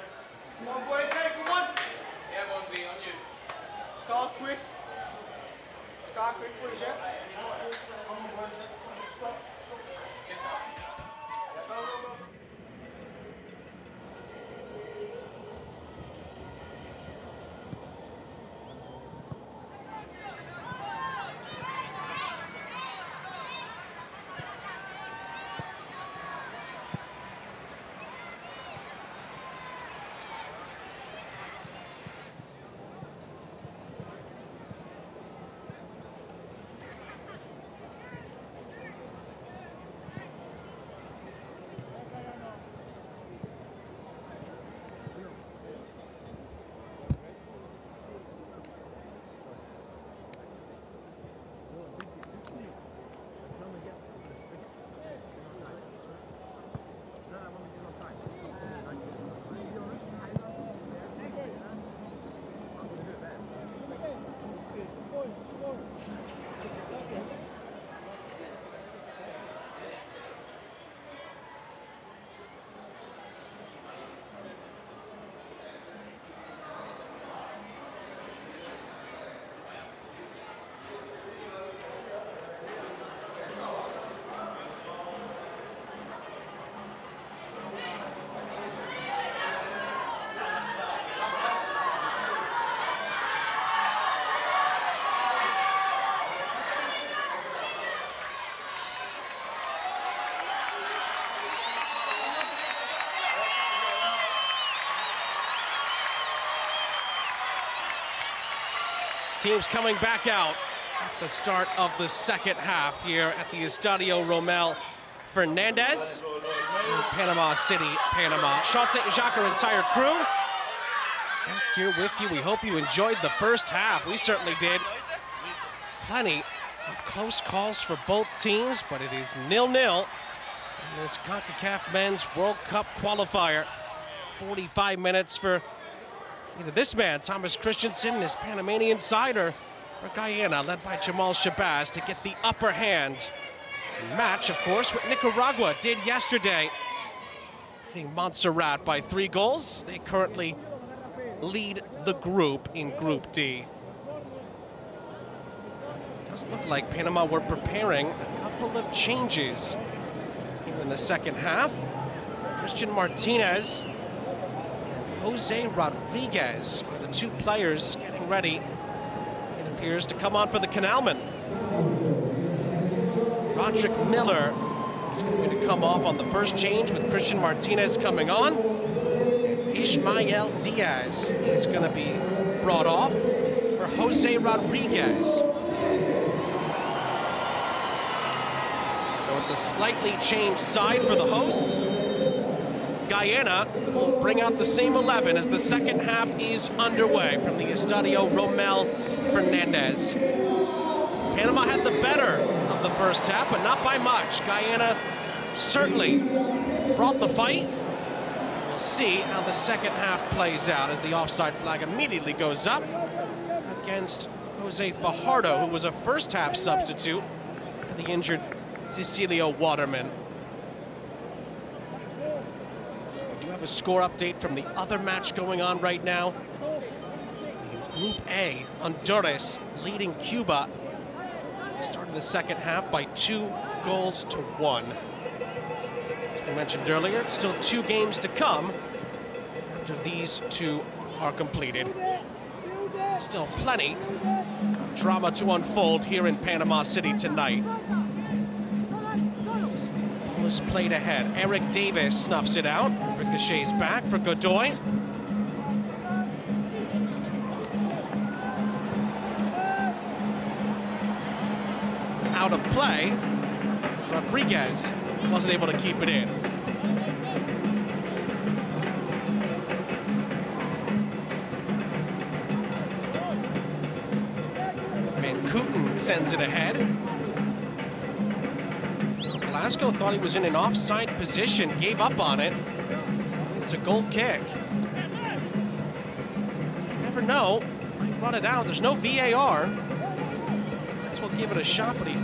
Come on, boys, hey, come on. Yeah, Bonzi, on you. Start quick. Start quick, please, yeah? Come on, boys. Stop. Yes, sir. Teams coming back out at the start of the second half here at the Estadio Romel Fernandez in Panama City, Panama. Sean St. Jacques, our entire crew, back here with you. We hope you enjoyed the first half. We certainly did. Plenty of close calls for both teams, but it is 0-0 in this Concacaf Men's World Cup qualifier. 45 minutes for either this man, Thomas Christensen, his Panamanian side, or for Guyana, led by Jamal Shabazz, to get the upper hand. And match, of course, what Nicaragua did yesterday, beating Montserrat by 3 goals. They currently lead the group in Group D. It does look like Panama were preparing a couple of changes here in the second half. Christian Martinez Jose Rodriguez are the 2 players getting ready, it appears, to come on for the Canalmen. Roderick Miller is going to come off on the first change with Christian Martinez coming on. And Ismael Diaz is going to be brought off for Jose Rodriguez. So it's a slightly changed side for the hosts. Guyana will bring out the same 11 as the second half is underway from the Estadio Romel Fernandez. Panama had the better of the first half, but not by much. Guyana certainly brought the fight. We'll see how the second half plays out as the offside flag immediately goes up against Jose Fajardo, who was a first half substitute for the injured Cecilio Waterman. We do have a score update from the other match going on right now. In Group A, Honduras leading Cuba. Started the second half by 2-1. As we mentioned earlier, it's still 2 games to come after these 2 are completed. Still plenty of drama to unfold here in Panama City tonight. Was played ahead. Eric Davis snuffs it out. Ricochets back for Godoy. Out of play as Rodriguez wasn't able to keep it in. Van Kooten sends it ahead. Glasgow thought he was in an offside position, gave up on it. It's a goal kick. You never know. Might run it out. There's no VAR. Might as well give it a shot, but he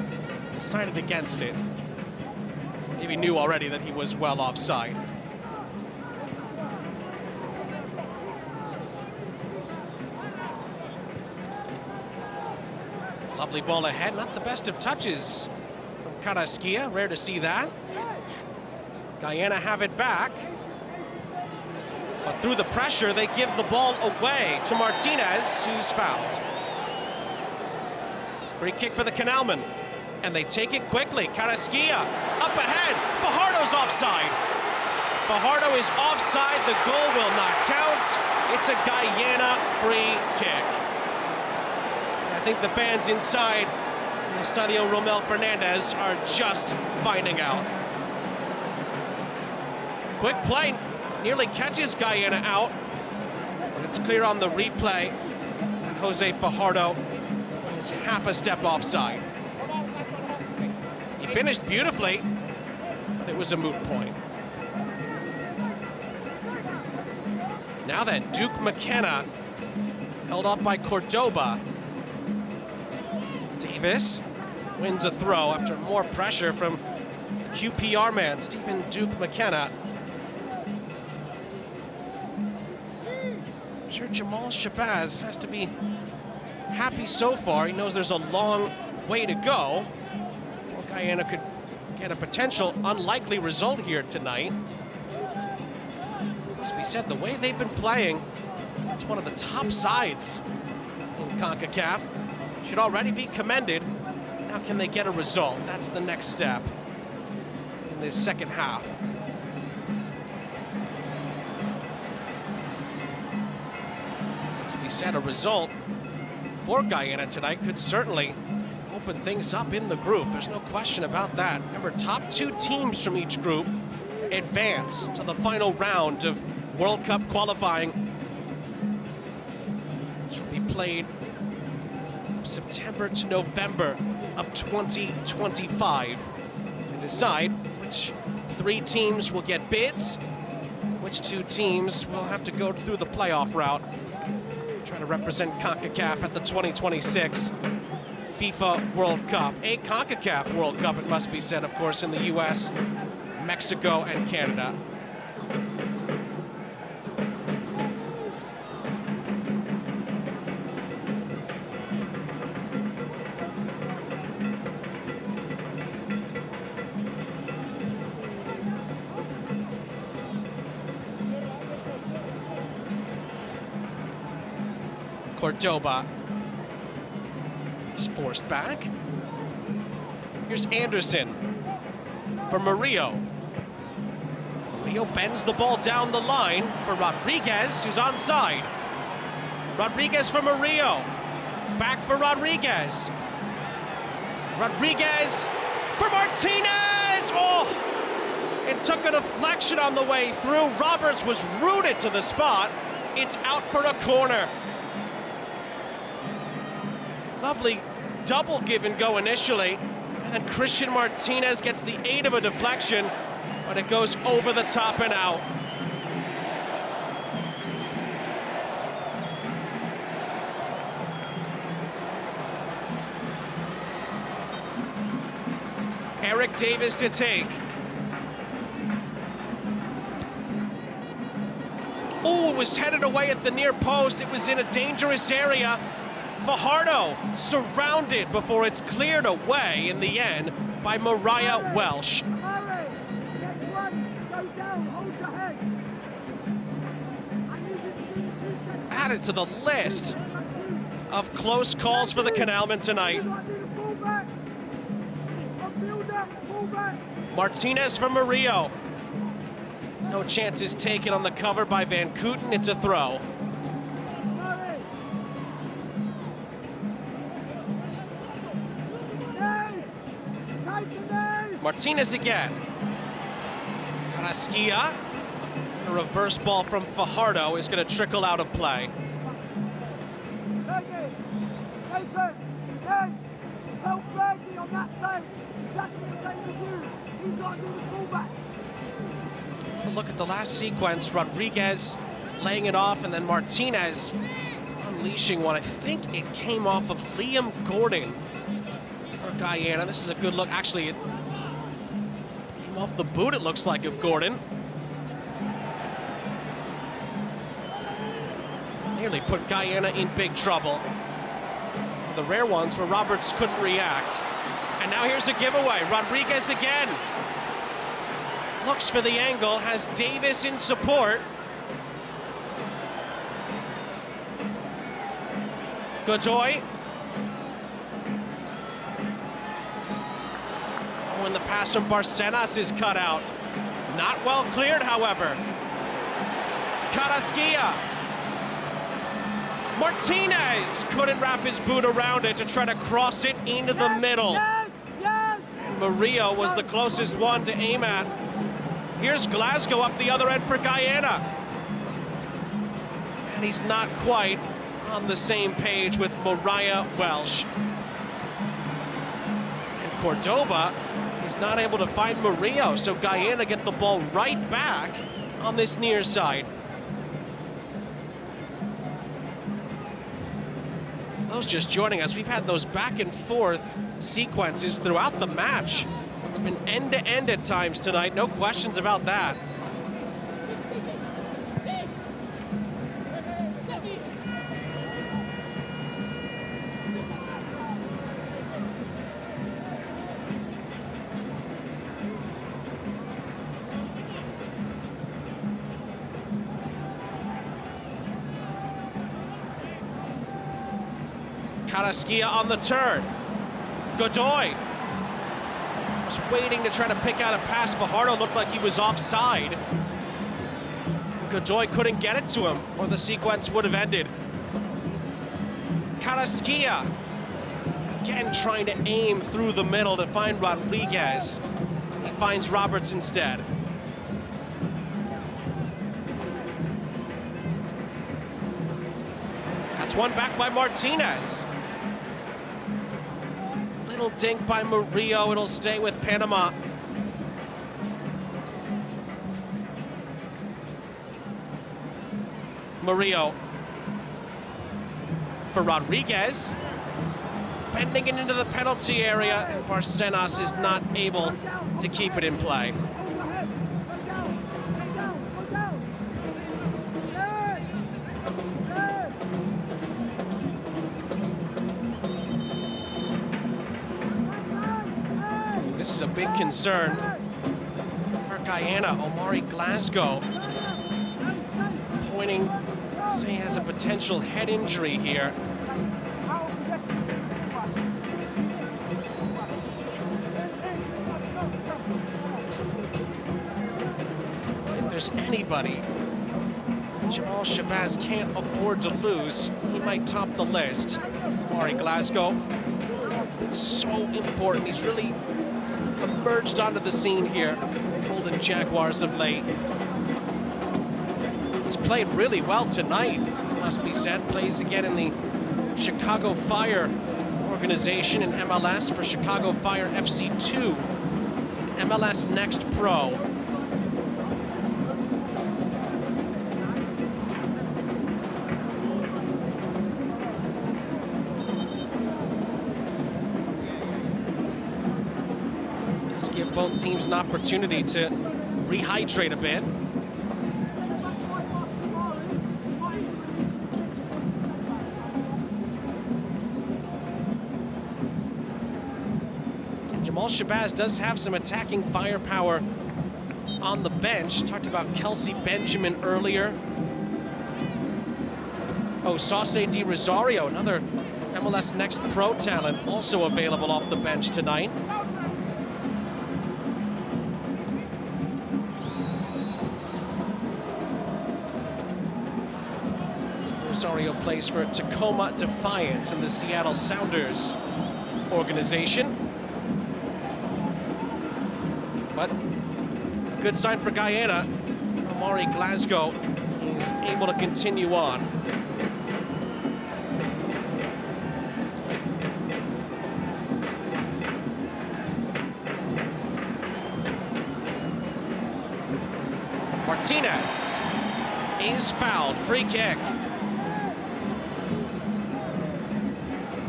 decided against it. Maybe knew already that he was well offside. Lovely ball ahead, not the best of touches from Carrasquilla, rare to see that. Guyana have it back. But through the pressure, they give the ball away to Martinez, who's fouled. Free kick for the Canalmen. And they take it quickly. Carrasquilla up ahead. Fajardo's offside. Fajardo is offside. The goal will not count. It's a Guyana free kick. And I think the fans inside the Estadio Romel Fernandez are just finding out. Quick play. Nearly catches Guyana out. But it's clear on the replay that Jose Fajardo is half a step offside. He finished beautifully, but it was a moot point. Now then, Duke McKenna held up by Cordoba. Davis wins a throw after more pressure from QPR man Stephen Duke McKenna. I'm sure Jamal Shabazz has to be happy so far. He knows there's a long way to go. Guyana could get a potential unlikely result here tonight. Must be said, the way they've been playing, it's one of the top sides in Concacaf. Should already be commended. Now can they get a result? That's the next step in this second half. Must be said, a result for Guyana tonight could certainly open things up in the group. There's no question about that. Remember, top two teams from each group advance to the final round of World Cup qualifying, which will be played September to November of 2025 to decide which three teams will get bids, which two teams will have to go through the playoff route, trying to represent Concacaf at the 2026 FIFA World Cup. A Concacaf World Cup, it must be said, of course, in the US, Mexico, and Canada. Cordoba is forced back. Here's Anderson for Murillo. Murillo bends the ball down the line for Rodriguez, who's onside. Rodriguez for Murillo. Back for Rodriguez. Rodriguez for Martinez! Oh! It took a deflection on the way through. Roberts was rooted to the spot. It's out for a corner. Lovely double give and go initially, and then Christian Martinez gets the aid of a deflection, but it goes over the top and out. Eric Davis to take. Oh, it was headed away at the near post. It was in a dangerous area. Fajardo surrounded before it's cleared away in the end by Mariah Welsh. Added to the list of close calls for the Canalmen tonight. Martinez from Murillo. No chances taken on the cover by Van Kooten. It's a throw. Martinez again. Carrasquilla. A reverse ball from Fajardo is going to trickle out of play. Tell Fergie on that side exactly the same as you. He's got to do the fullback. Have a look at the last sequence. Rodriguez laying it off, and then Martinez unleashing one. I think it came off of Liam Gordon for Guyana. This is a good look. Actually, it came off the boot, it looks like, of Gordon. Nearly put Guyana in big trouble. The rare ones where Roberts couldn't react. And now here's a giveaway. Rodriguez again. Looks for the angle, has Davis in support. Godoy. Oh, and the pass from Barcenas is cut out. Not well cleared, however. Carrasquilla. Martinez couldn't wrap his boot around it to try to cross it into the middle. And Murillo was the closest one to aim at. Here's Glasgow up the other end for Guyana. And he's not quite on the same page with Mariah Welsh. And Cordoba is not able to find Murillo, so Guyana get the ball right back on this near side. Those just joining us, we've had those back and forth sequences throughout the match. It's been end to end at times tonight, no questions about that. Carrasquilla on the turn. Godoy was waiting to try to pick out a pass. Fajardo looked like he was offside. And Godoy couldn't get it to him, or the sequence would have ended. Carrasquilla again trying to aim through the middle to find Rodriguez. He finds Roberts instead. That's one back by Martinez. Little dink by Murillo, it'll stay with Panama. Murillo for Rodriguez. Bending it into the penalty area, and Barcenas is not able to keep it in play. This is a big concern for Guyana. Omari Glasgow pointing, saying he has a potential head injury here. If there's anybody Jamal Shabazz can't afford to lose, he might top the list. Omari Glasgow, it's been so important. He's really emerged onto the scene here, the Golden Jaguars of late. He's played really well tonight, must be said. Plays again in the Chicago Fire organization in MLS for Chicago Fire FC2, and MLS Next Pro. Give both teams an opportunity to rehydrate a bit. And Jamal Shabazz does have some attacking firepower on the bench. Talked about Kelsey Benjamin earlier. Oh, Sauce Di Rosario, another MLS Next Pro talent, also available off the bench tonight. Rosario plays for Tacoma Defiance in the Seattle Sounders organization. But a good sign for Guyana. Omari Glasgow is able to continue on. Martinez is fouled. Free kick.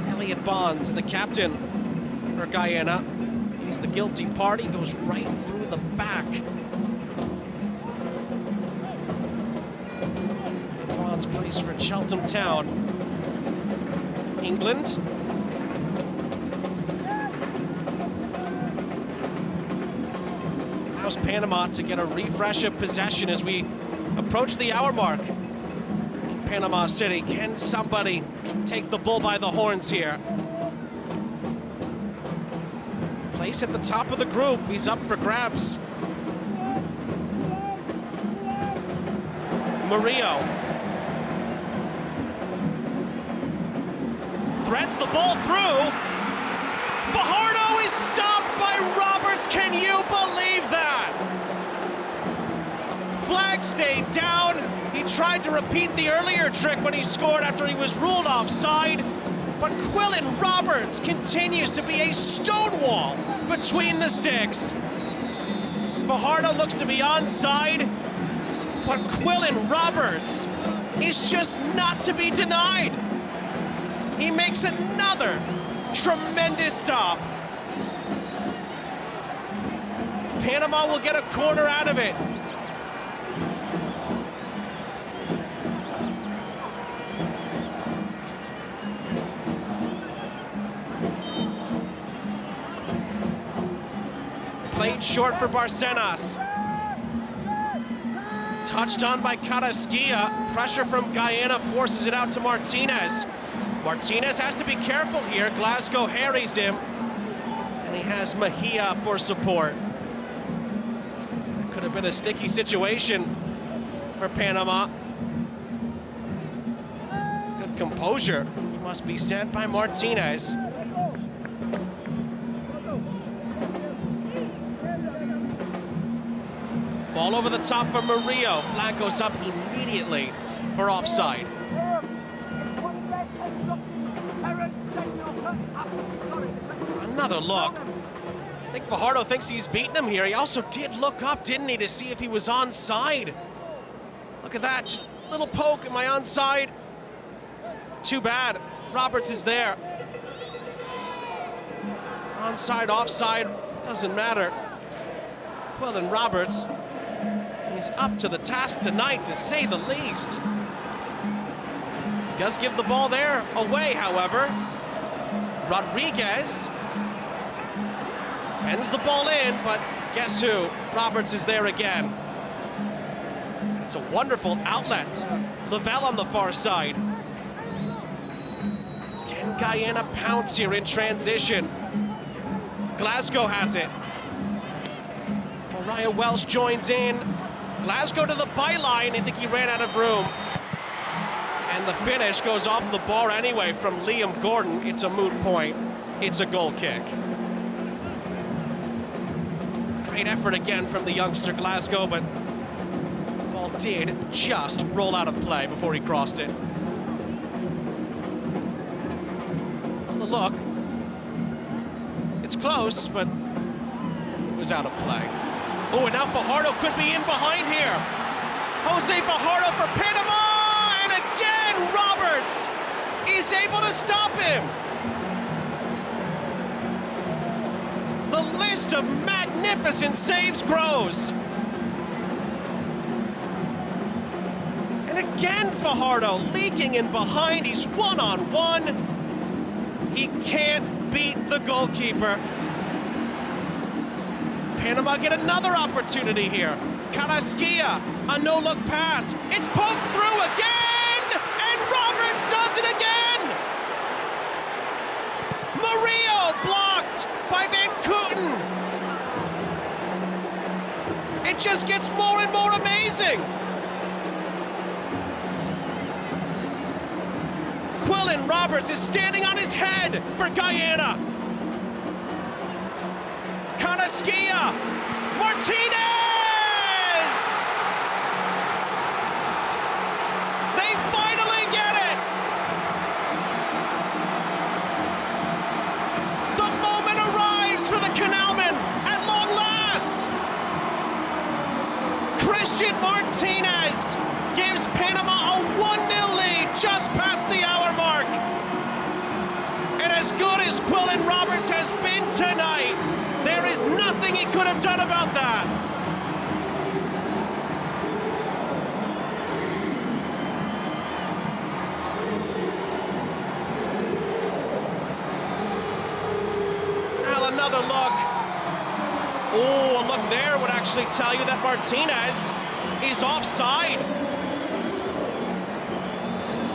Elliot Bonds, the captain for Guyana. He's the guilty party, goes right through the back. Bonds plays for Cheltenham Town, England. Allows Panama to get a refresh of possession as we approach the hour mark in Panama City. Can somebody take the bull by the horns here? Place at the top of the group. He's up for grabs. Murillo threads the ball through. Fajardo is stopped by Roberts. Can you believe that? Flag stayed down. He tried to repeat the earlier trick when he scored after he was ruled offside. But Quillen Roberts continues to be a stonewall between the sticks. Fajardo looks to be onside, but Quillen Roberts is just not to be denied. He makes another tremendous stop. Panama will get a corner out of it. Played short for Barcenas. Touched on by Carrasquilla. Pressure from Guyana forces it out to Martinez. Martinez has to be careful here. Glasgow harries him. And he has Mejia for support. It could have been a sticky situation for Panama. Good composure. He must be sent by Martinez. Ball over the top for Murillo. Flag goes up immediately for offside. Another look. I think Fajardo thinks he's beaten him here. He also did look up, didn't he, to see if he was onside. Look at that, just a little poke. Am I onside? Too bad. Roberts is there. Onside, offside, doesn't matter. Quillen Roberts, he's up to the task tonight, to say the least. He does give the ball there away, however. Rodriguez bends the ball in, but guess who? Roberts is there again. It's a wonderful outlet. Lavelle on the far side. Can Guyana pounce here in transition? Glasgow has it. Mariah Welsh joins in. Glasgow to the byline. I think he ran out of room. And the finish goes off the bar anyway from Liam Gordon. It's a moot point. It's a goal kick. Great effort again from the youngster Glasgow, but the ball did just roll out of play before he crossed it. On the look, it's close, but it was out of play. Oh, and now Fajardo could be in behind here. Jose Fajardo for Panama, and again Roberts is able to stop him. The list of magnificent saves grows. And again Fajardo leaking in behind. He's one-on-one. He can't beat the goalkeeper. Panama get another opportunity here. Carrasquilla, a no-look pass. It's poked through again, and Roberts does it again. Murillo blocked by Van Kooten. It just gets more and more amazing. Quillen Roberts is standing on his head for Guyana. Carrasquilla, Martinez! They finally get it! The moment arrives for the Canalmen at long last! Christian Martinez just past the hour mark. And as good as Quillen Roberts has been tonight, there is nothing he could have done about that. Well, another look. Oh, a look there would actually tell you that Martinez is offside.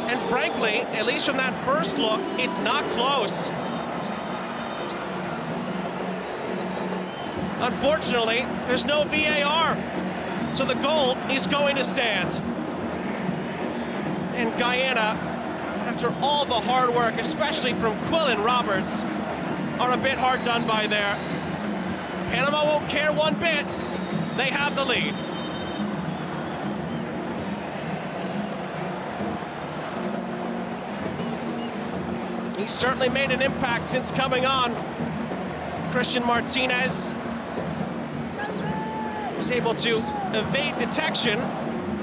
And frankly, at least from that first look, it's not close. Unfortunately, there's no VAR, so the goal is going to stand. And Guyana, after all the hard work, especially from Quillen Roberts, are a bit hard done by there. Panama won't care one bit. They have the lead. He's certainly made an impact since coming on. Christian Martinez was able to evade detection.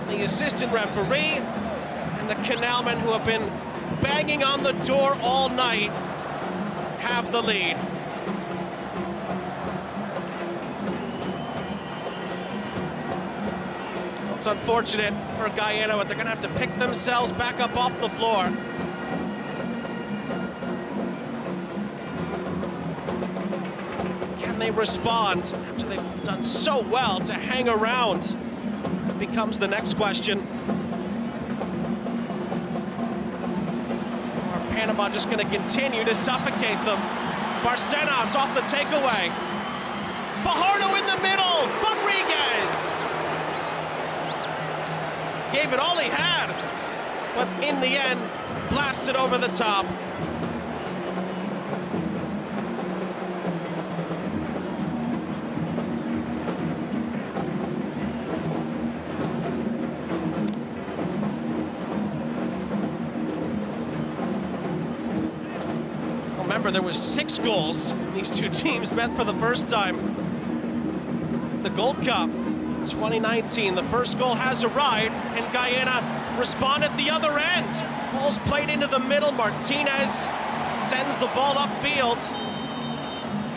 The assistant referee and the canalmen, who have been banging on the door all night, have the lead. It's unfortunate for Guyana, but they're going to have to pick themselves back up off the floor. Can they respond after they've done so well to hang around? That becomes the next question. Or Panama just going to continue to suffocate them? Barcenas off the takeaway. Fajardo in the middle. Rodriguez gave it all he had, but in the end, blasted over the top. Remember, there was 6 goals when these two teams met for the first time. The Gold Cup in 2019, the first goal has arrived. Can Guyana respond at the other end? Ball's played into the middle. Martinez sends the ball upfield.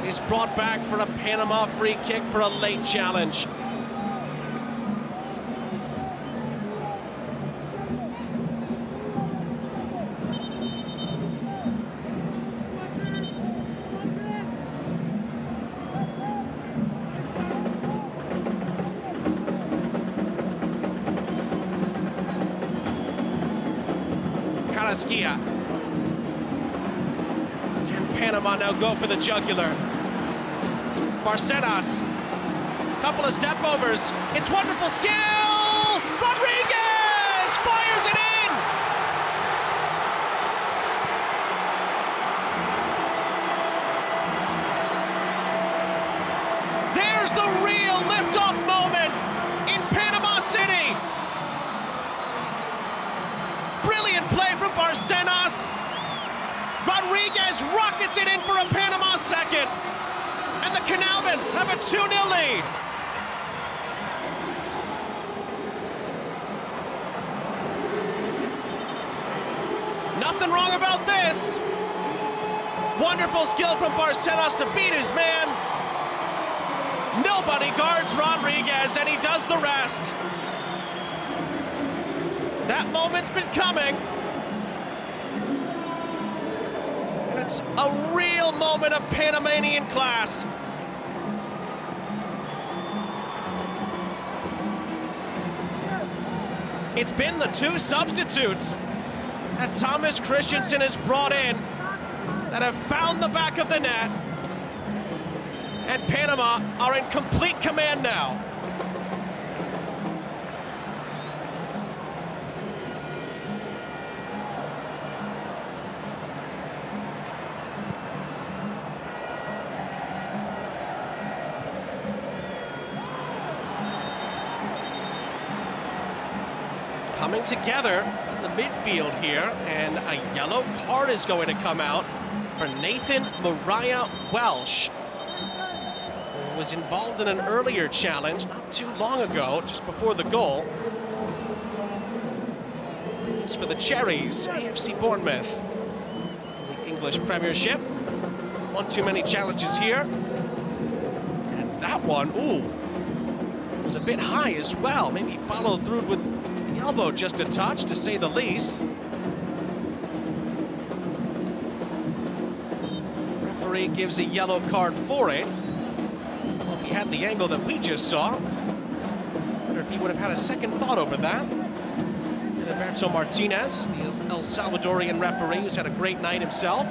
He's brought back for a Panama free kick for a late challenge. Can Panama now go for the jugular? Barcenas, couple of step overs. It's wonderful skill. Rodriguez fires it in. There's the real liftoff moment in Panama City. Brilliant play from Barcenas. Rodriguez rockets it in for a Panama second. And the Canalmen have a 2-0 lead. Nothing wrong about this. Wonderful skill from Barcenas to beat his man. Nobody guards Rodriguez, and he does the rest. That moment's been coming. And it's a real moment of Panamanian class. It's been the 2 substitutes that Thomas Christensen has brought in that have found the back of the net. And Panama are in complete command now. Coming together in the midfield here, and a yellow card is going to come out for Nathan Mariah Welsh, who was involved in an earlier challenge not too long ago, just before the goal. As for the Cherries, AFC Bournemouth in the English Premiership. One too many challenges here. And that one, ooh, was a bit high as well. Maybe followed through with the elbow just a touch, to say the least. Referee gives a yellow card for it. Well, if he had the angle that we just saw, I wonder if he would have had a second thought over that. And Alberto Martinez, the El Salvadorian referee, who's had a great night himself.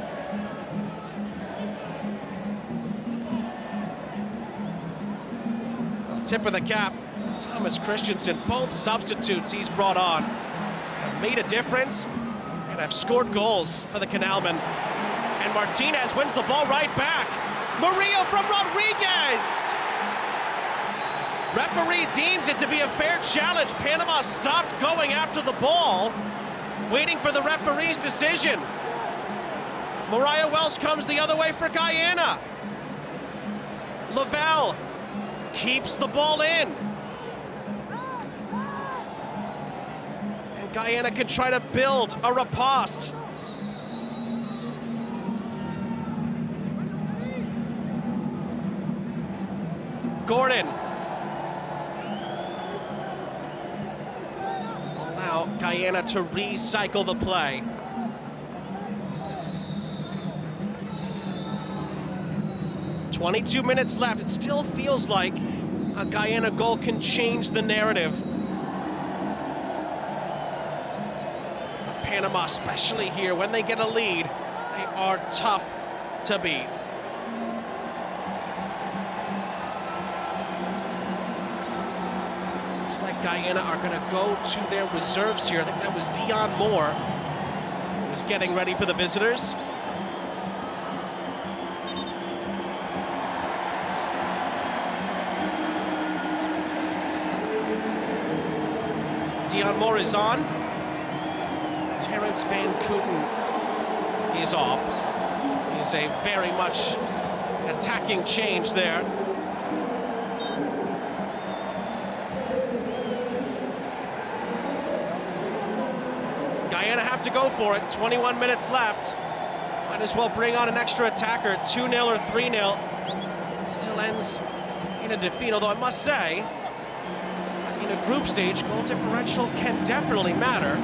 Well, tip of the cap to Thomas Christensen. Both substitutes he's brought on have made a difference and have scored goals for the Canalmen. And Martinez wins the ball right back. Murillo from Rodriguez. Referee deems it to be a fair challenge. Panama stopped going after the ball, waiting for the referee's decision. Mariah Welsh comes the other way for Guyana. Lavelle keeps the ball in. And Guyana can try to build a riposte. Gordon. Allow Guyana to recycle the play. "22 minutes left. It still feels like a Guyana goal can change the narrative. But Panama, especially here, when they get a lead, they are tough to beat. Looks like Guyana are going to go to their reserves here. I think that was Dion Moore who was getting ready for the visitors. Dion Moore is on. Terrence Van Kooten is off. He's a very much attacking change there. Guyana have to go for it. 21 minutes left. Might as well bring on an extra attacker. 2-0 or 3-0. It still ends in a defeat, although I must say, in a group stage, goal differential can definitely matter.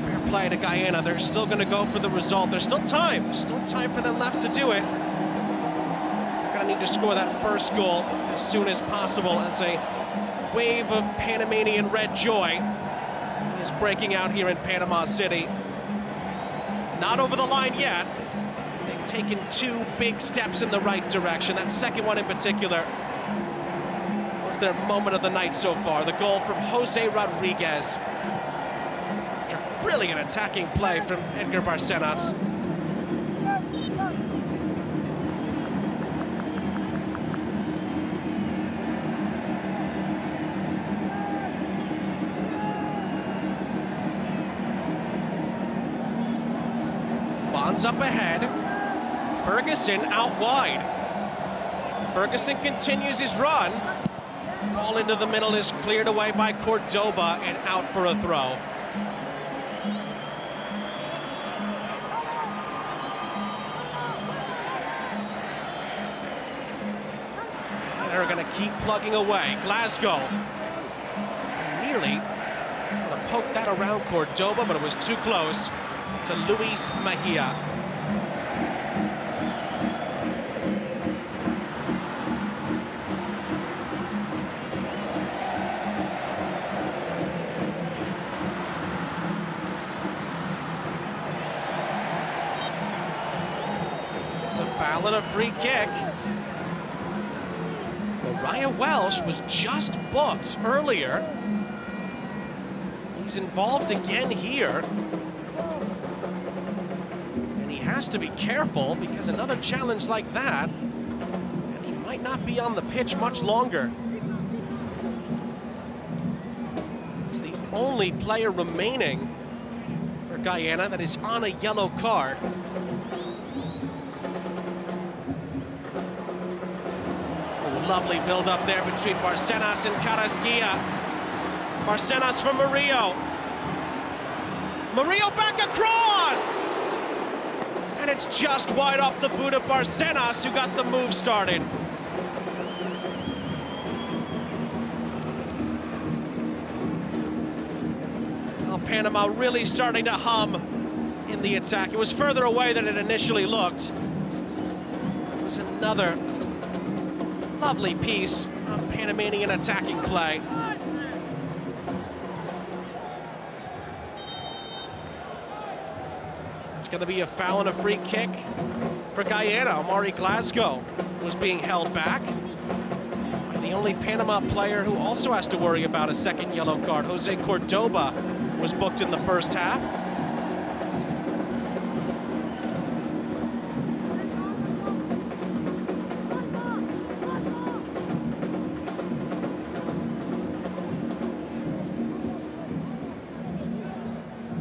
Fair play to Guyana. They're still going to go for the result. There's still time. Still time for them left to do it. They're going to need to score that first goal as soon as possible, as a wave of Panamanian red joy is breaking out here in Panama City. Not over the line yet. They've taken 2 big steps in the right direction. That second one in particular was their moment of the night so far. The goal from Jose Rodriguez. After a brilliant attacking play from Edgar Barcenas. Bonds up ahead. Ferguson out wide. Ferguson continues his run. Ball into the middle is cleared away by Cordoba and out for a throw. They're going to keep plugging away. Glasgow. And nearly going to poke that around Cordoba, but it was too close to Luis Mejia. It's a foul and a free kick. Mariah Welsh was just booked earlier. He's involved again here. And he has to be careful, because another challenge like that, and he might not be on the pitch much longer. He's the only player remaining for Guyana that is on a yellow card. Oh, lovely build up there between Barcenas and Carrasquilla. Barcenas from Murillo. Murillo back across! And it's just wide off the boot of Barcenas, who got the move started. Well, Panama really starting to hum in the attack. It was further away than it initially looked. It was another lovely piece of Panamanian attacking play. It's going to be a foul and a free kick for Guyana. Amari Glasgow was being held back. And the only Panama player who also has to worry about a second yellow card, Jose Cordoba, was booked in the first half.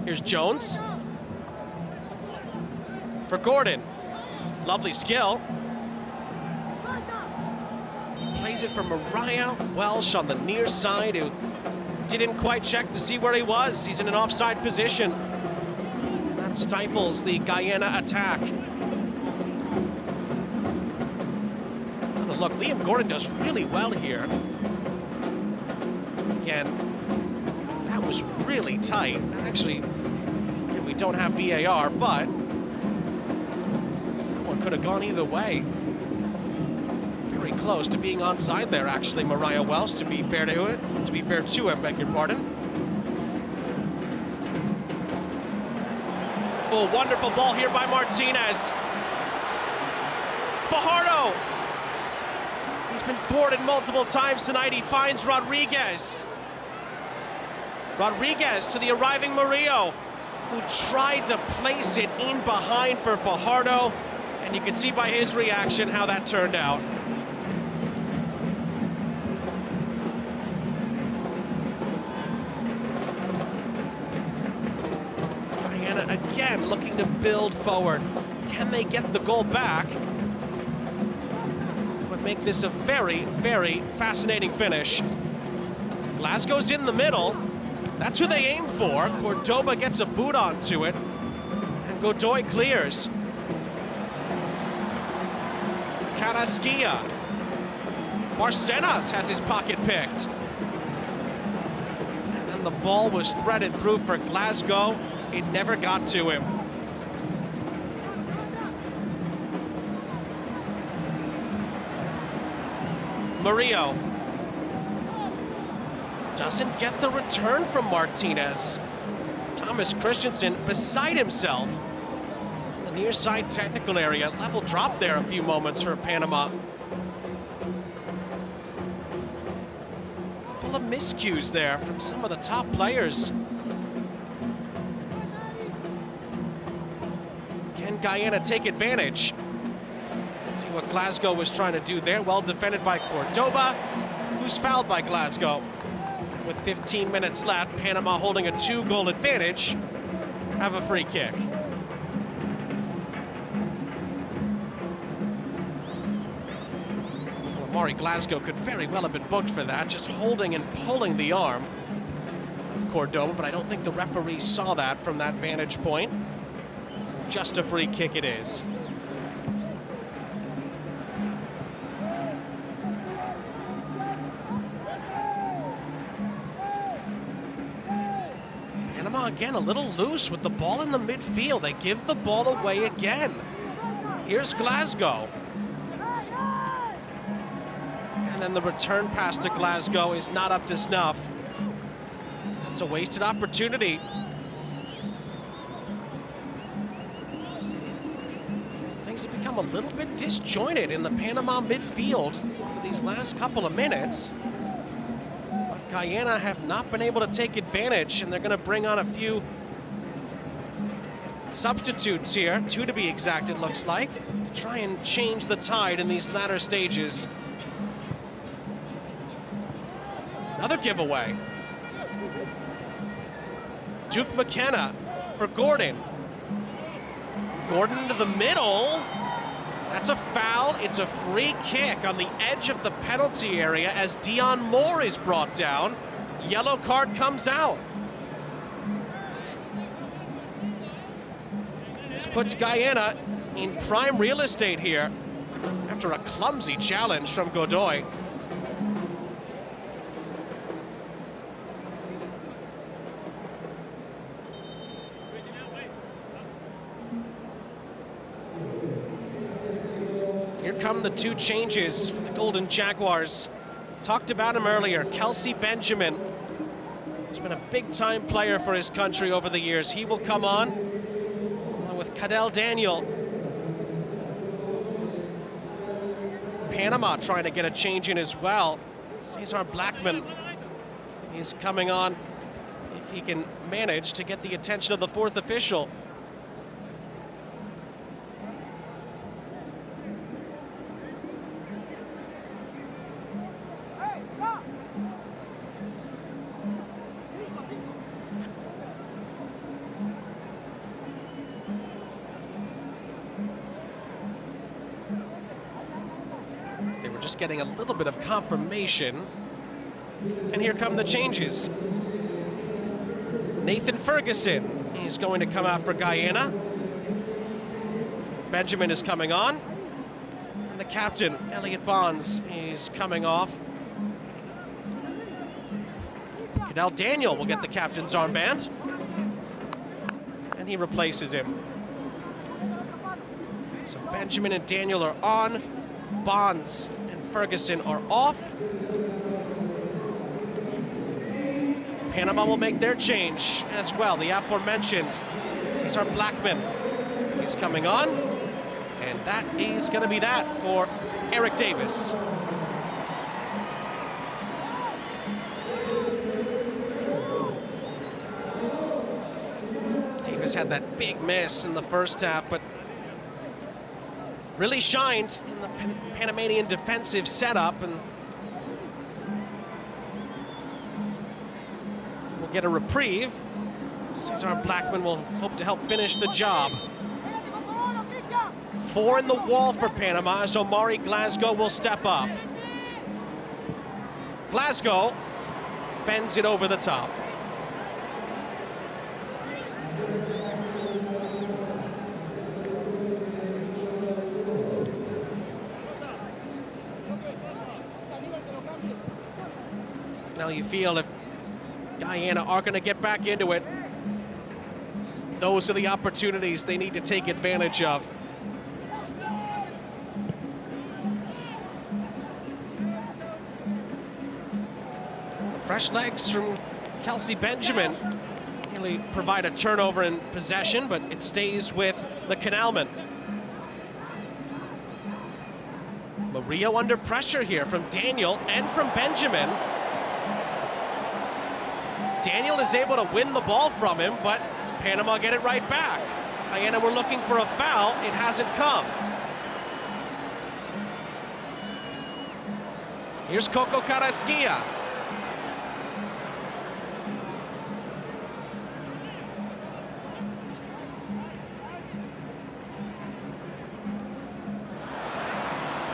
Here's Jones. For Gordon. Lovely skill. He plays it for Mariah Welsh on the near side, who didn't quite check to see where he was. He's in an offside position. And that stifles the Guyana attack. Oh, look, Liam Gordon does really well here. Again, that was really tight. Actually, and we don't have VAR, but that one could have gone either way. Very close to being onside there, actually, Mariah Welsh, to be fair to him, beg your pardon. Oh, wonderful ball here by Martinez. Fajardo. He's been thwarted multiple times tonight. He finds Rodriguez. Rodriguez to the arriving Murillo, who tried to place it in behind for Fajardo, and you can see by his reaction how that turned out. Guyana again looking to build forward. Can they get the goal back? It would make this a very, very fascinating finish. Glasgow's in the middle. That's who they aim for. Cordoba gets a boot onto it, and Godoy clears. Carrasquilla. Barcenas has his pocket picked. And then the ball was threaded through for Glasgow. It never got to him. Murillo. Doesn't get the return from Martinez. Thomas Christensen beside himself. In the near side technical area. Level drop there a few moments for Panama. Couple of miscues there from some of the top players. Can Guyana take advantage? Let's see what Glasgow was trying to do there. Well defended by Cordoba, who's fouled by Glasgow. With 15 minutes left, Panama holding a 2-goal advantage, have a free kick. Well, Amari Glasgow could very well have been booked for that, just holding and pulling the arm of Cordoba, but I don't think the referee saw that from that vantage point. So just a free kick it is. Panama again a little loose with the ball in the midfield. They give the ball away again. Here's Glasgow. And then the return pass to Glasgow is not up to snuff. That's a wasted opportunity. Things have become a little bit disjointed in the Panama midfield for these last couple of minutes. Guyana have not been able to take advantage, and they're going to bring on a few substitutes here, 2 to be exact, it looks like, to try and change the tide in these latter stages. Another giveaway. Duke McKenna for Gordon. Gordon to the middle. That's a foul. It's a free kick on the edge of the penalty area as Dion Moore is brought down. yellow card comes out. This puts Guyana in prime real estate here after a clumsy challenge from Godoy. Here come the two changes for the Golden Jaguars. Talked about him earlier, Kelsey Benjamin. He's been a big-time player for his country over the years. He will come on, along with Cadel Daniel. Panama trying to get a change in as well. Cesar Blackman is coming on if he can manage to get the attention of the fourth official. They were just getting a little bit of confirmation. And here come the changes. Nathan Ferguson is going to come out for Guyana. Benjamin is coming on. And the captain, Elliot Bonds, is coming off. Cadel Daniel will get the captain's armband. And he replaces him. So Benjamin and Daniel are on. Bonds and Ferguson are off. Panama will make their change as well. The aforementioned Cesar Blackman is coming on. And that is going to be that for Eric Davis. Davis had that big miss in the first half, but really shined in the Panamanian defensive setup, and will get a reprieve. Cesar Blackman will hope to help finish the job. 4 in the wall for Panama as Omari Glasgow will step up. Glasgow bends it over the top. Now you feel if Guyana are going to get back into it, those are the opportunities they need to take advantage of. Fresh legs from Kelsey Benjamin really provide a turnover in possession, but it stays with the Canalman. Murillo under pressure here from Daniel and from Benjamin. Daniel is able to win the ball from him, but Panama get it right back. Guyana were looking for a foul. It hasn't come. Here's Coco Carrasquilla.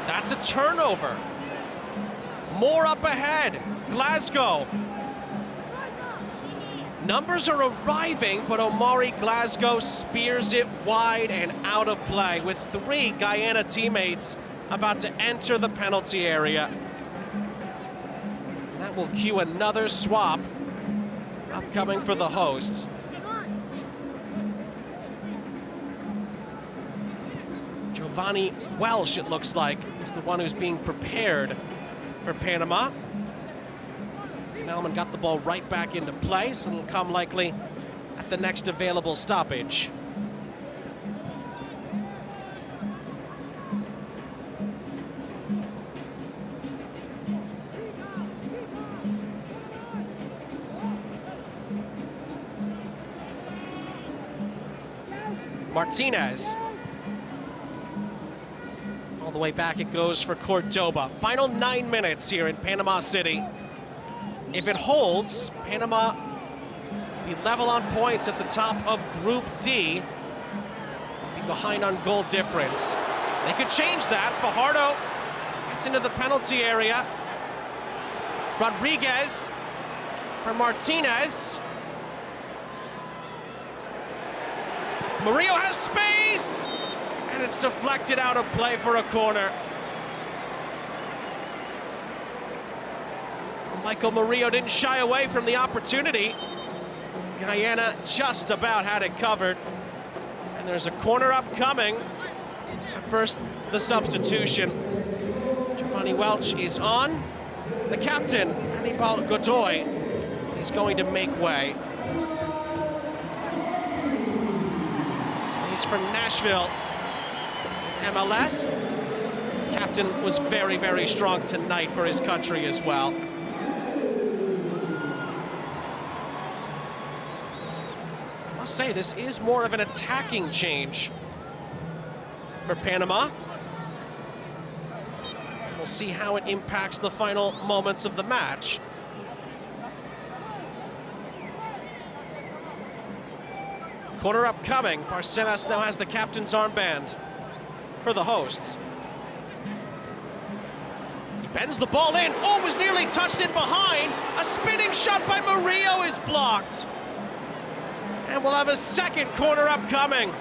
That's a turnover. More up ahead. Glasgow. Numbers are arriving, but Omari Glasgow spears it wide and out of play with 3 Guyana teammates about to enter the penalty area. And that will cue another swap upcoming for the hosts. Giovanni Welsh, it looks like, is the one who's being prepared for Panama. Melman got the ball right back into play, so it'll come likely at the next available stoppage. Martinez. All the way back it goes for Cordoba. Final 9 minutes here in Panama City. If it holds, Panama will be level on points at the top of Group D. They'll be behind on goal difference. They could change that. Fajardo gets into the penalty area. Rodriguez for Martinez. Murillo has space, and it's deflected out of play for a corner. Michael Murillo didn't shy away from the opportunity. Guyana just about had it covered. And there's a corner upcoming. At first, the substitution. Giovanni Welch is on. The captain, Hannibal Godoy, is going to make way. He's from Nashville, MLS. Captain was very, very strong tonight for his country as well. I must say, this is more of an attacking change for Panama. We'll see how it impacts the final moments of the match. Corner upcoming. Barcenas now has the captain's armband for the hosts. He bends the ball in. Oh, was nearly touched in behind. A spinning shot by Murillo is blocked. And we'll have a second corner upcoming.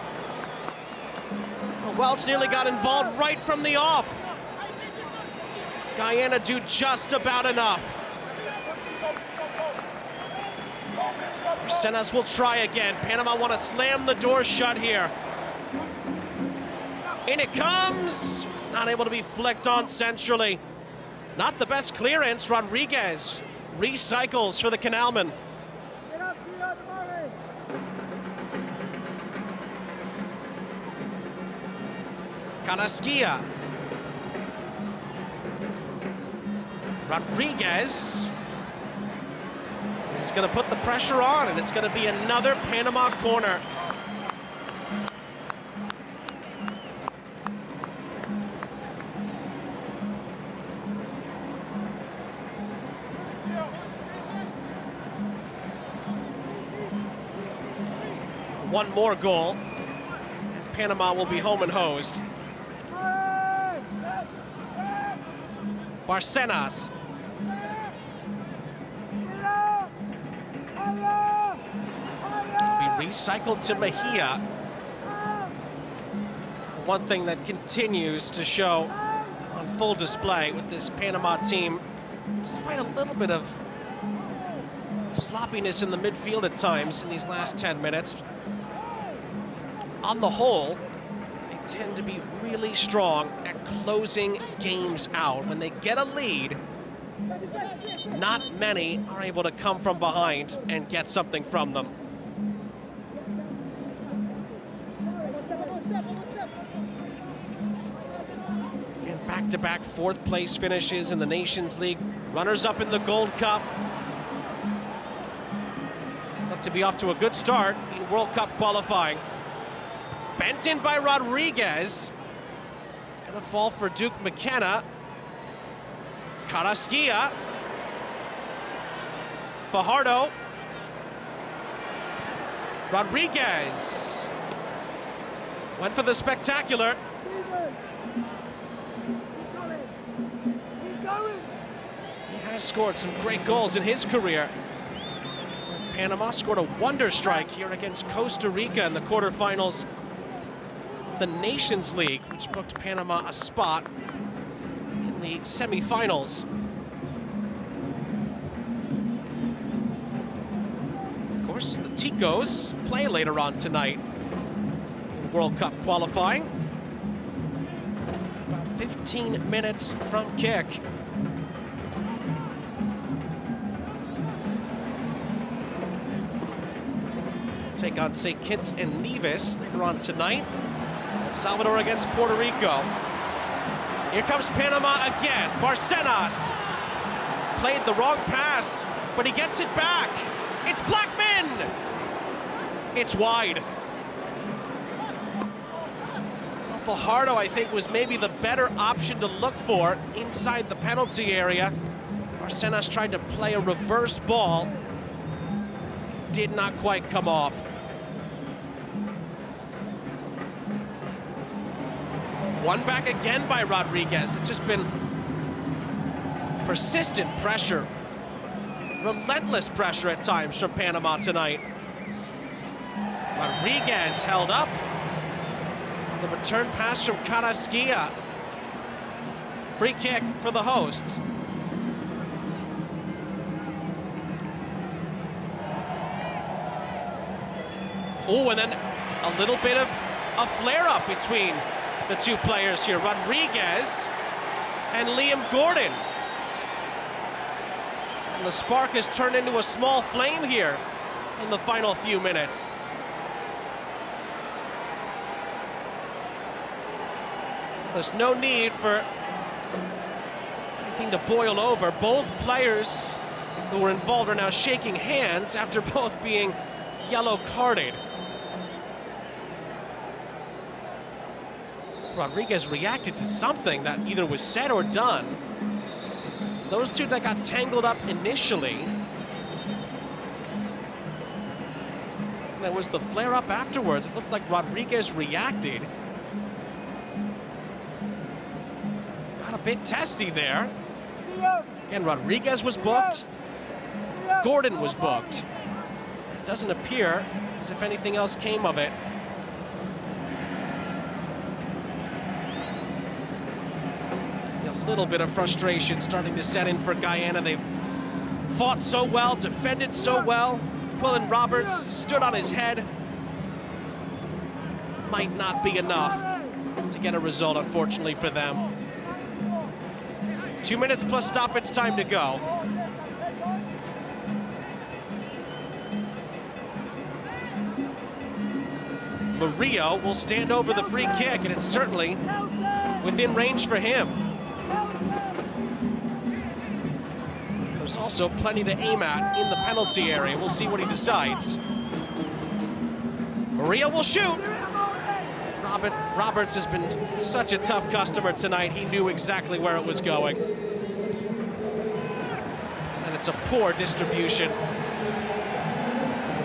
Welch nearly got involved right from the off. Guyana do just about enough. Barcenas will try again. Panama want to slam the door shut here. In it comes. It's not able to be flicked on centrally. Not the best clearance. Rodriguez recycles for the Canalman. Carrasquilla. Rodriguez is going to put the pressure on, and it's going to be another Panama corner. One more goal, and Panama will be home and hosed. Barcenas. It'll be recycled to Mejia. One thing that continues to show on full display with this Panama team, despite a little bit of sloppiness in the midfield at times in these last 10 minutes, on the whole, they tend to be really strong at closing games out. When they get a lead, not many are able to come from behind and get something from them. Again, back-to-back fourth place finishes in the Nations League. Runners-up in the Gold Cup. Look to be off to a good start in World Cup qualifying. Bent in by Rodriguez. It's going to fall for Duke McKenna. Carrasquilla. Fajardo. Rodriguez. Went for the spectacular. He has scored some great goals in his career. Panama scored a wonder strike here against Costa Rica in the quarterfinals of the Nations League, which booked Panama a spot in the semifinals. Of course, the Ticos play later on tonight in World Cup qualifying. About 15 minutes from kick. Take on St. Kitts and Nevis later on tonight. El Salvador against Puerto Rico. Here comes Panama again. Barcenas played the wrong pass, but he gets it back. It's Blackman. It's wide. Well, Fajardo, I think, was maybe the better option to look for inside the penalty area. Barcenas tried to play a reverse ball. Did not quite come off. One back again by Rodriguez. It's just been persistent pressure relentless pressure at times from Panama tonight. Rodriguez held up. The return pass from Carrasquilla. Free kick for the hosts. Oh, and then a little bit of a flare-up between the two players here. Rodriguez and Liam Gordon. And the spark has turned into a small flame here in the final few minutes. There's no need for anything to boil over. Both players who were involved are now shaking hands after both being yellow carded. Rodriguez reacted to something that either was said or done. It's those two that got tangled up initially. And there was the flare-up afterwards. It looked like Rodriguez reacted. Got a bit testy there. Again, Rodriguez was booked. Gordon was booked. It doesn't appear as if anything else came of it. A little bit of frustration starting to set in for Guyana. They've fought so well, defended so well. Quillen Roberts stood on his head. Might not be enough to get a result, unfortunately, for them. 2 minutes plus stoppage time to go. Murillo will stand over the free kick, and it's certainly within range for him. There's also plenty to aim at in the penalty area. We'll see what he decides. Murillo will shoot. Roberts has been such a tough customer tonight. He knew exactly where it was going. And it's a poor distribution.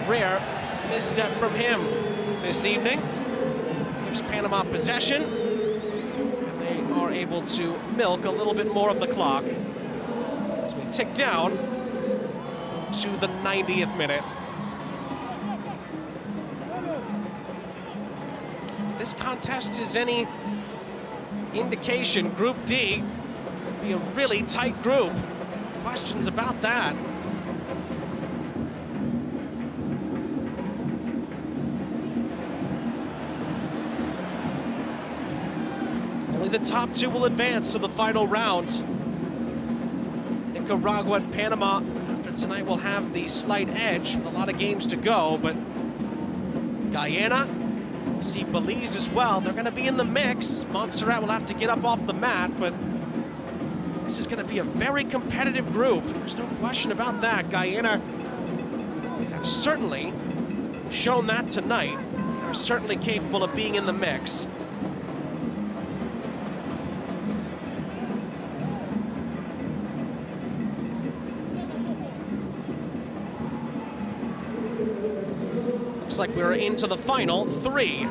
Rare misstep from him this evening. Gives Panama possession. And they are able to milk a little bit more of the clock as we tick down to the 90th minute. If this contest is any indication, Group D would be a really tight group. Questions about that. Only the top two will advance to the final round. Nicaragua and Panama, after tonight, will have the slight edge with a lot of games to go, but Guyana, we'll see Belize as well. They're gonna be in the mix. Montserrat will have to get up off the mat, but this is gonna be a very competitive group. There's no question about that. Guyana have certainly shown that tonight. They are certainly capable of being in the mix. Looks like we're into the final 3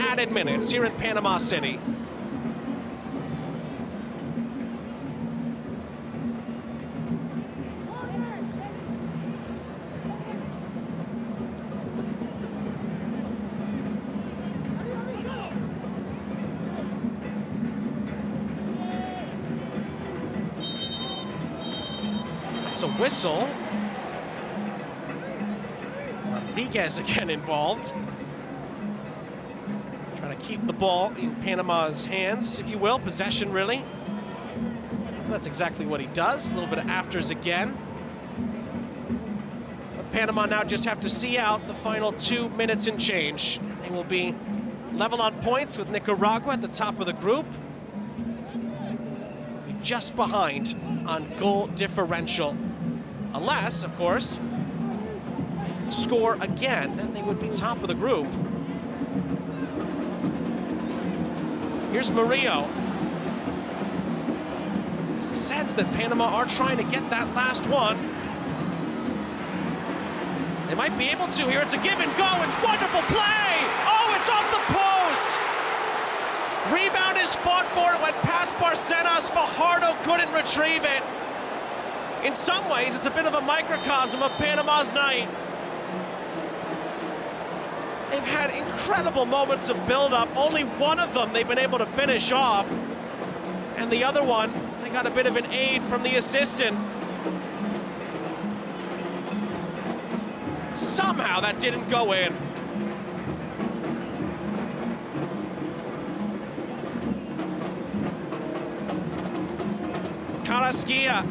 added minutes here in Panama City. That's a whistle. Rodriguez again involved. Trying to keep the ball in Panama's hands, if you will. Possession, really. That's exactly what he does. A little bit of afters again. But Panama now just have to see out the final 2 minutes and change. And they will be level on points with Nicaragua at the top of the group. Be just behind on goal differential. Unless, of course, score again, then they would be top of the group. Here's Murillo. There's a sense that Panama are trying to get that last one. They might be able to here. It's a give and go. It's wonderful play. Oh, it's off the post. Rebound is fought for. It went past Barcenas. Fajardo couldn't retrieve it. In some ways, it's a bit of a microcosm of Panama's night. They've had incredible moments of build-up. Only one of them they've been able to finish off. And the other one, they got a bit of an aid from the assistant. Somehow that didn't go in. Carrasquilla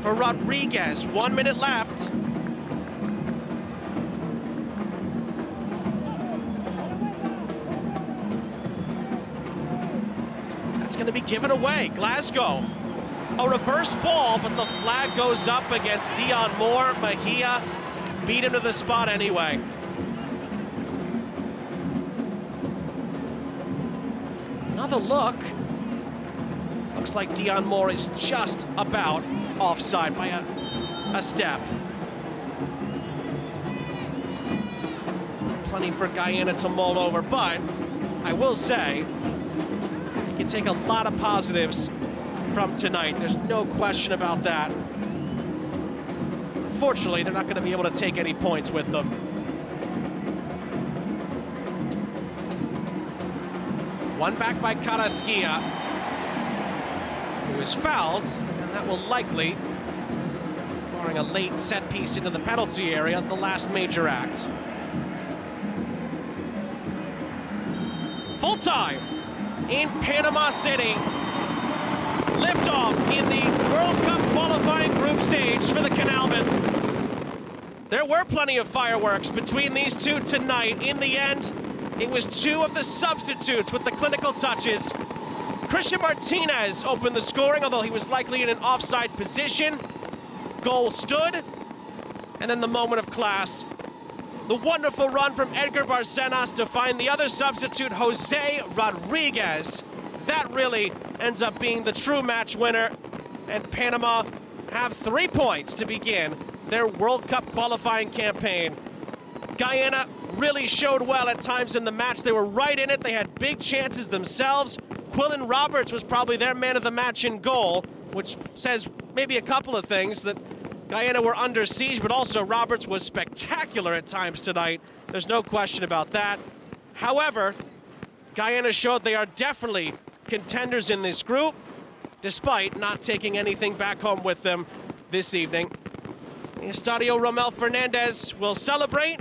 for Rodriguez, 1 minute left. That's going to be given away. Glasgow, a reverse ball, but the flag goes up against Dion Moore. Mejia beat him to the spot anyway. Another look. Looks like Dion Moore is just about offside by a step. Plenty for Guyana to mull over, but I will say, you can take a lot of positives from tonight. There's no question about that. Unfortunately, they're not going to be able to take any points with them. One back by Carrasquilla, who is fouled, and that will likely, barring a late set piece into the penalty area, the last major act. Full time in Panama City. Liftoff in the World Cup qualifying group stage for the Canalmen. There were plenty of fireworks between these two tonight. In the end, it was two of the substitutes with the clinical touches. Christian Martinez opened the scoring, although he was likely in an offside position. Goal stood, and then the moment of class. The wonderful run from Edgar Barcenas to find the other substitute, Jose Rodriguez. That really ends up being the true match winner, and Panama have 3 points to begin their World Cup qualifying campaign. Guyana really showed well at times in the match. They were right in it. They had big chances themselves. Quillen Roberts was probably their man of the match in goal, which says maybe a couple of things, that Guyana were under siege, but also Roberts was spectacular at times tonight. There's no question about that. However, Guyana showed they are definitely contenders in this group, despite not taking anything back home with them this evening. The Estadio Romel Fernandez will celebrate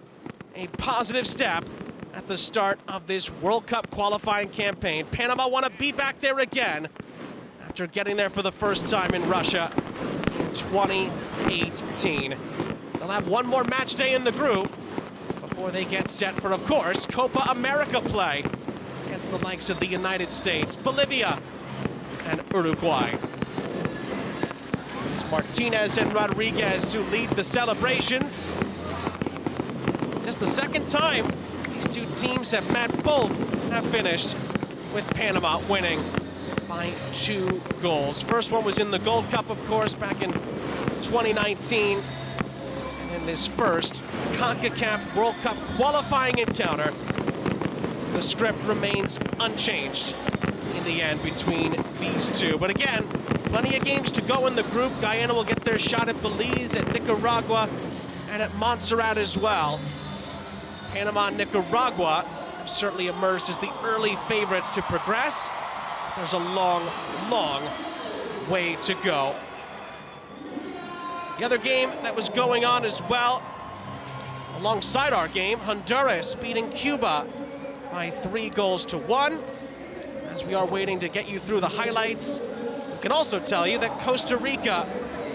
a positive step at the start of this World Cup qualifying campaign. Panama want to be back there again after getting there for the first time in Russia in 2018. They'll have one more match day in the group before they get set for, of course, Copa America play against the likes of the United States, Bolivia, and Uruguay. It's Martinez and Rodriguez who lead the celebrations. Just the second time these two teams have met. Both have finished with Panama winning by 2 goals. First one was in the Gold Cup, of course, back in 2019. And in this first Concacaf World Cup qualifying encounter, the script remains unchanged in the end between these two. But again, plenty of games to go in the group. Guyana will get their shot at Belize, at Nicaragua, and at Montserrat as well. Panama and Nicaragua have certainly emerged as the early favorites to progress. There's a long, long way to go. The other game that was going on as well, alongside our game, Honduras beating Cuba by 3-1. As we are waiting to get you through the highlights, we can also tell you that Costa Rica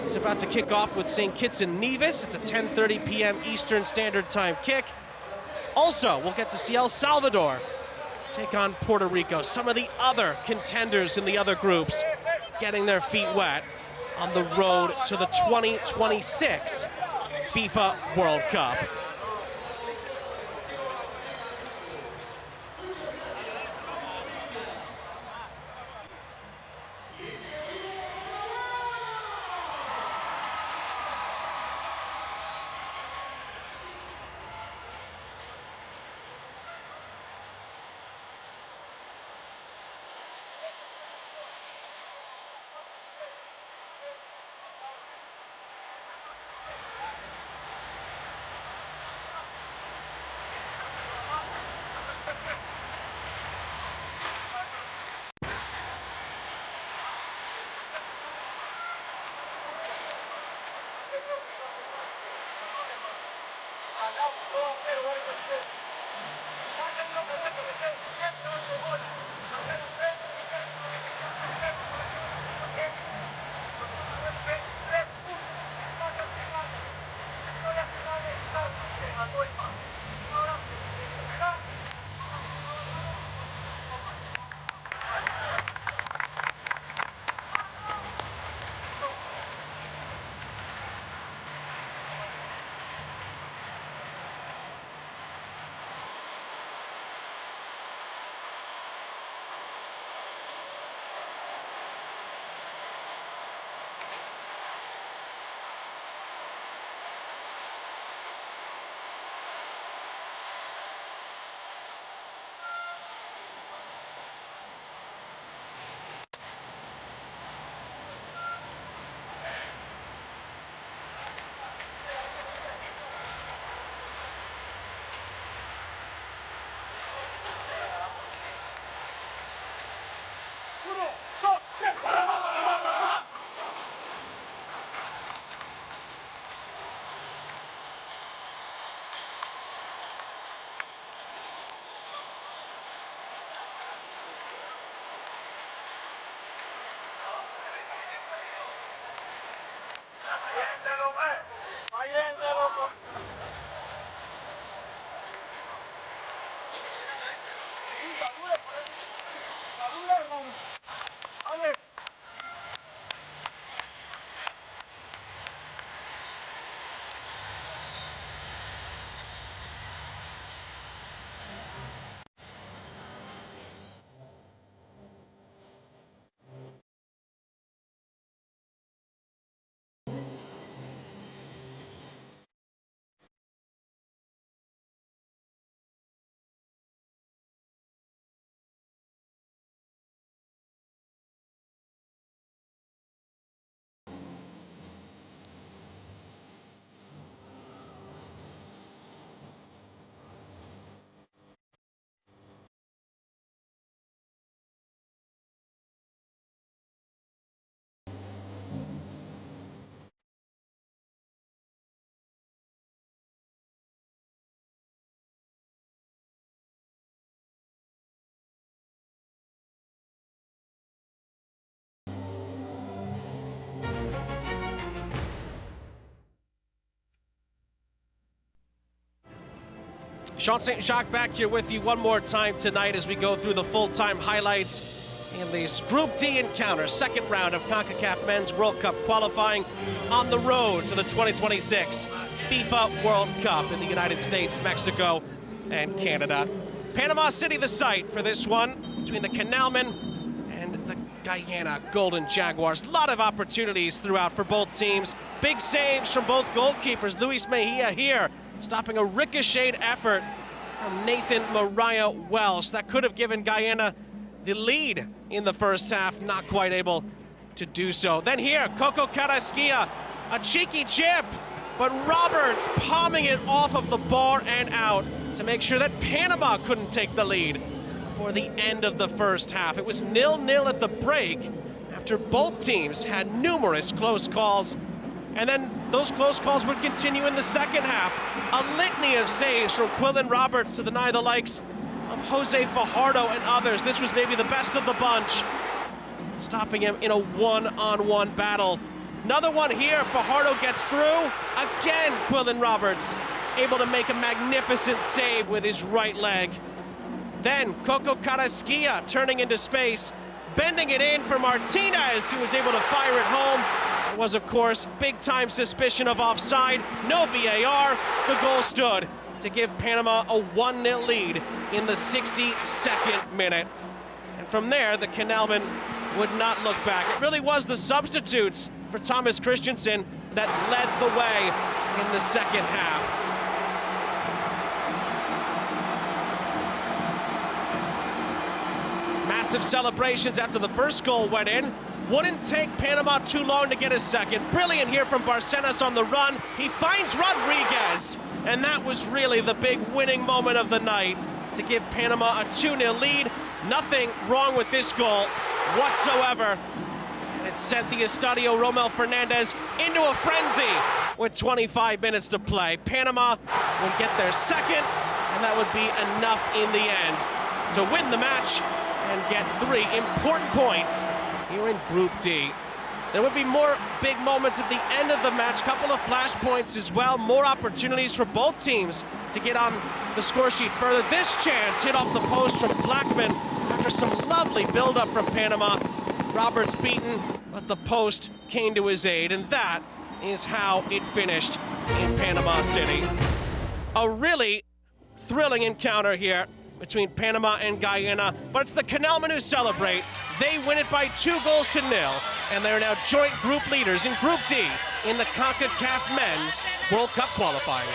is about to kick off with St. Kitts and Nevis. It's a 10:30 p.m. Eastern Standard Time kick. Also, we'll get to see El Salvador take on Puerto Rico. Some of the other contenders in the other groups getting their feet wet on the road to the 2026 FIFA World Cup. Sean St. Jacques back here with you one more time tonight as we go through the full-time highlights in this Group D encounter, second round of Concacaf Men's World Cup qualifying on the road to the 2026 FIFA World Cup in the United States, Mexico, and Canada. Panama City the site for this one between the Canalmen and the Guyana Golden Jaguars. A lot of opportunities throughout for both teams. Big saves from both goalkeepers. Luis Mejia here stopping a ricocheted effort from Nathan Mariah Welsh. That could have given Guyana the lead in the first half, not quite able to do so. Then here, Coco Carrasquilla, a cheeky chip, but Roberts palming it off of the bar and out to make sure that Panama couldn't take the lead for the end of the first half. It was 0-0 at the break after both teams had numerous close calls. And then those close calls would continue in the second half. A litany of saves from Quillen Roberts to deny the likes of Jose Fajardo and others. This was maybe the best of the bunch, stopping him in a one-on-one battle. Another one here, Fajardo gets through. Again, Quillen Roberts able to make a magnificent save with his right leg. Then Coco Carrasquilla turning into space, bending it in for Martinez, who was able to fire it home. It was, of course, big-time suspicion of offside. No VAR. The goal stood to give Panama a 1-0 lead in the 62nd minute. And from there, the Canalmen would not look back. It really was the substitutes for Thomas Christensen that led the way in the second half. Massive celebrations after the first goal went in. Wouldn't take Panama too long to get a second. Brilliant here from Barcenas on the run. He finds Rodriguez, and that was really the big winning moment of the night to give Panama a 2-0 lead. Nothing wrong with this goal whatsoever. And it sent the Estadio Rommel Fernandez into a frenzy with 25 minutes to play. Panama would get their second, and that would be enough in the end to win the match and get 3 important points here in Group D. There would be more big moments at the end of the match, couple of flashpoints as well, more opportunities for both teams to get on the score sheet further. This chance hit off the post from Blackman after some lovely build-up from Panama. Roberts beaten, but the post came to his aid, and that is how it finished in Panama City. A really thrilling encounter here between Panama and Guyana, but it's the Canalmen who celebrate. They win it by 2-0, and they're now joint group leaders in Group D in the Concacaf Men's World Cup qualifying.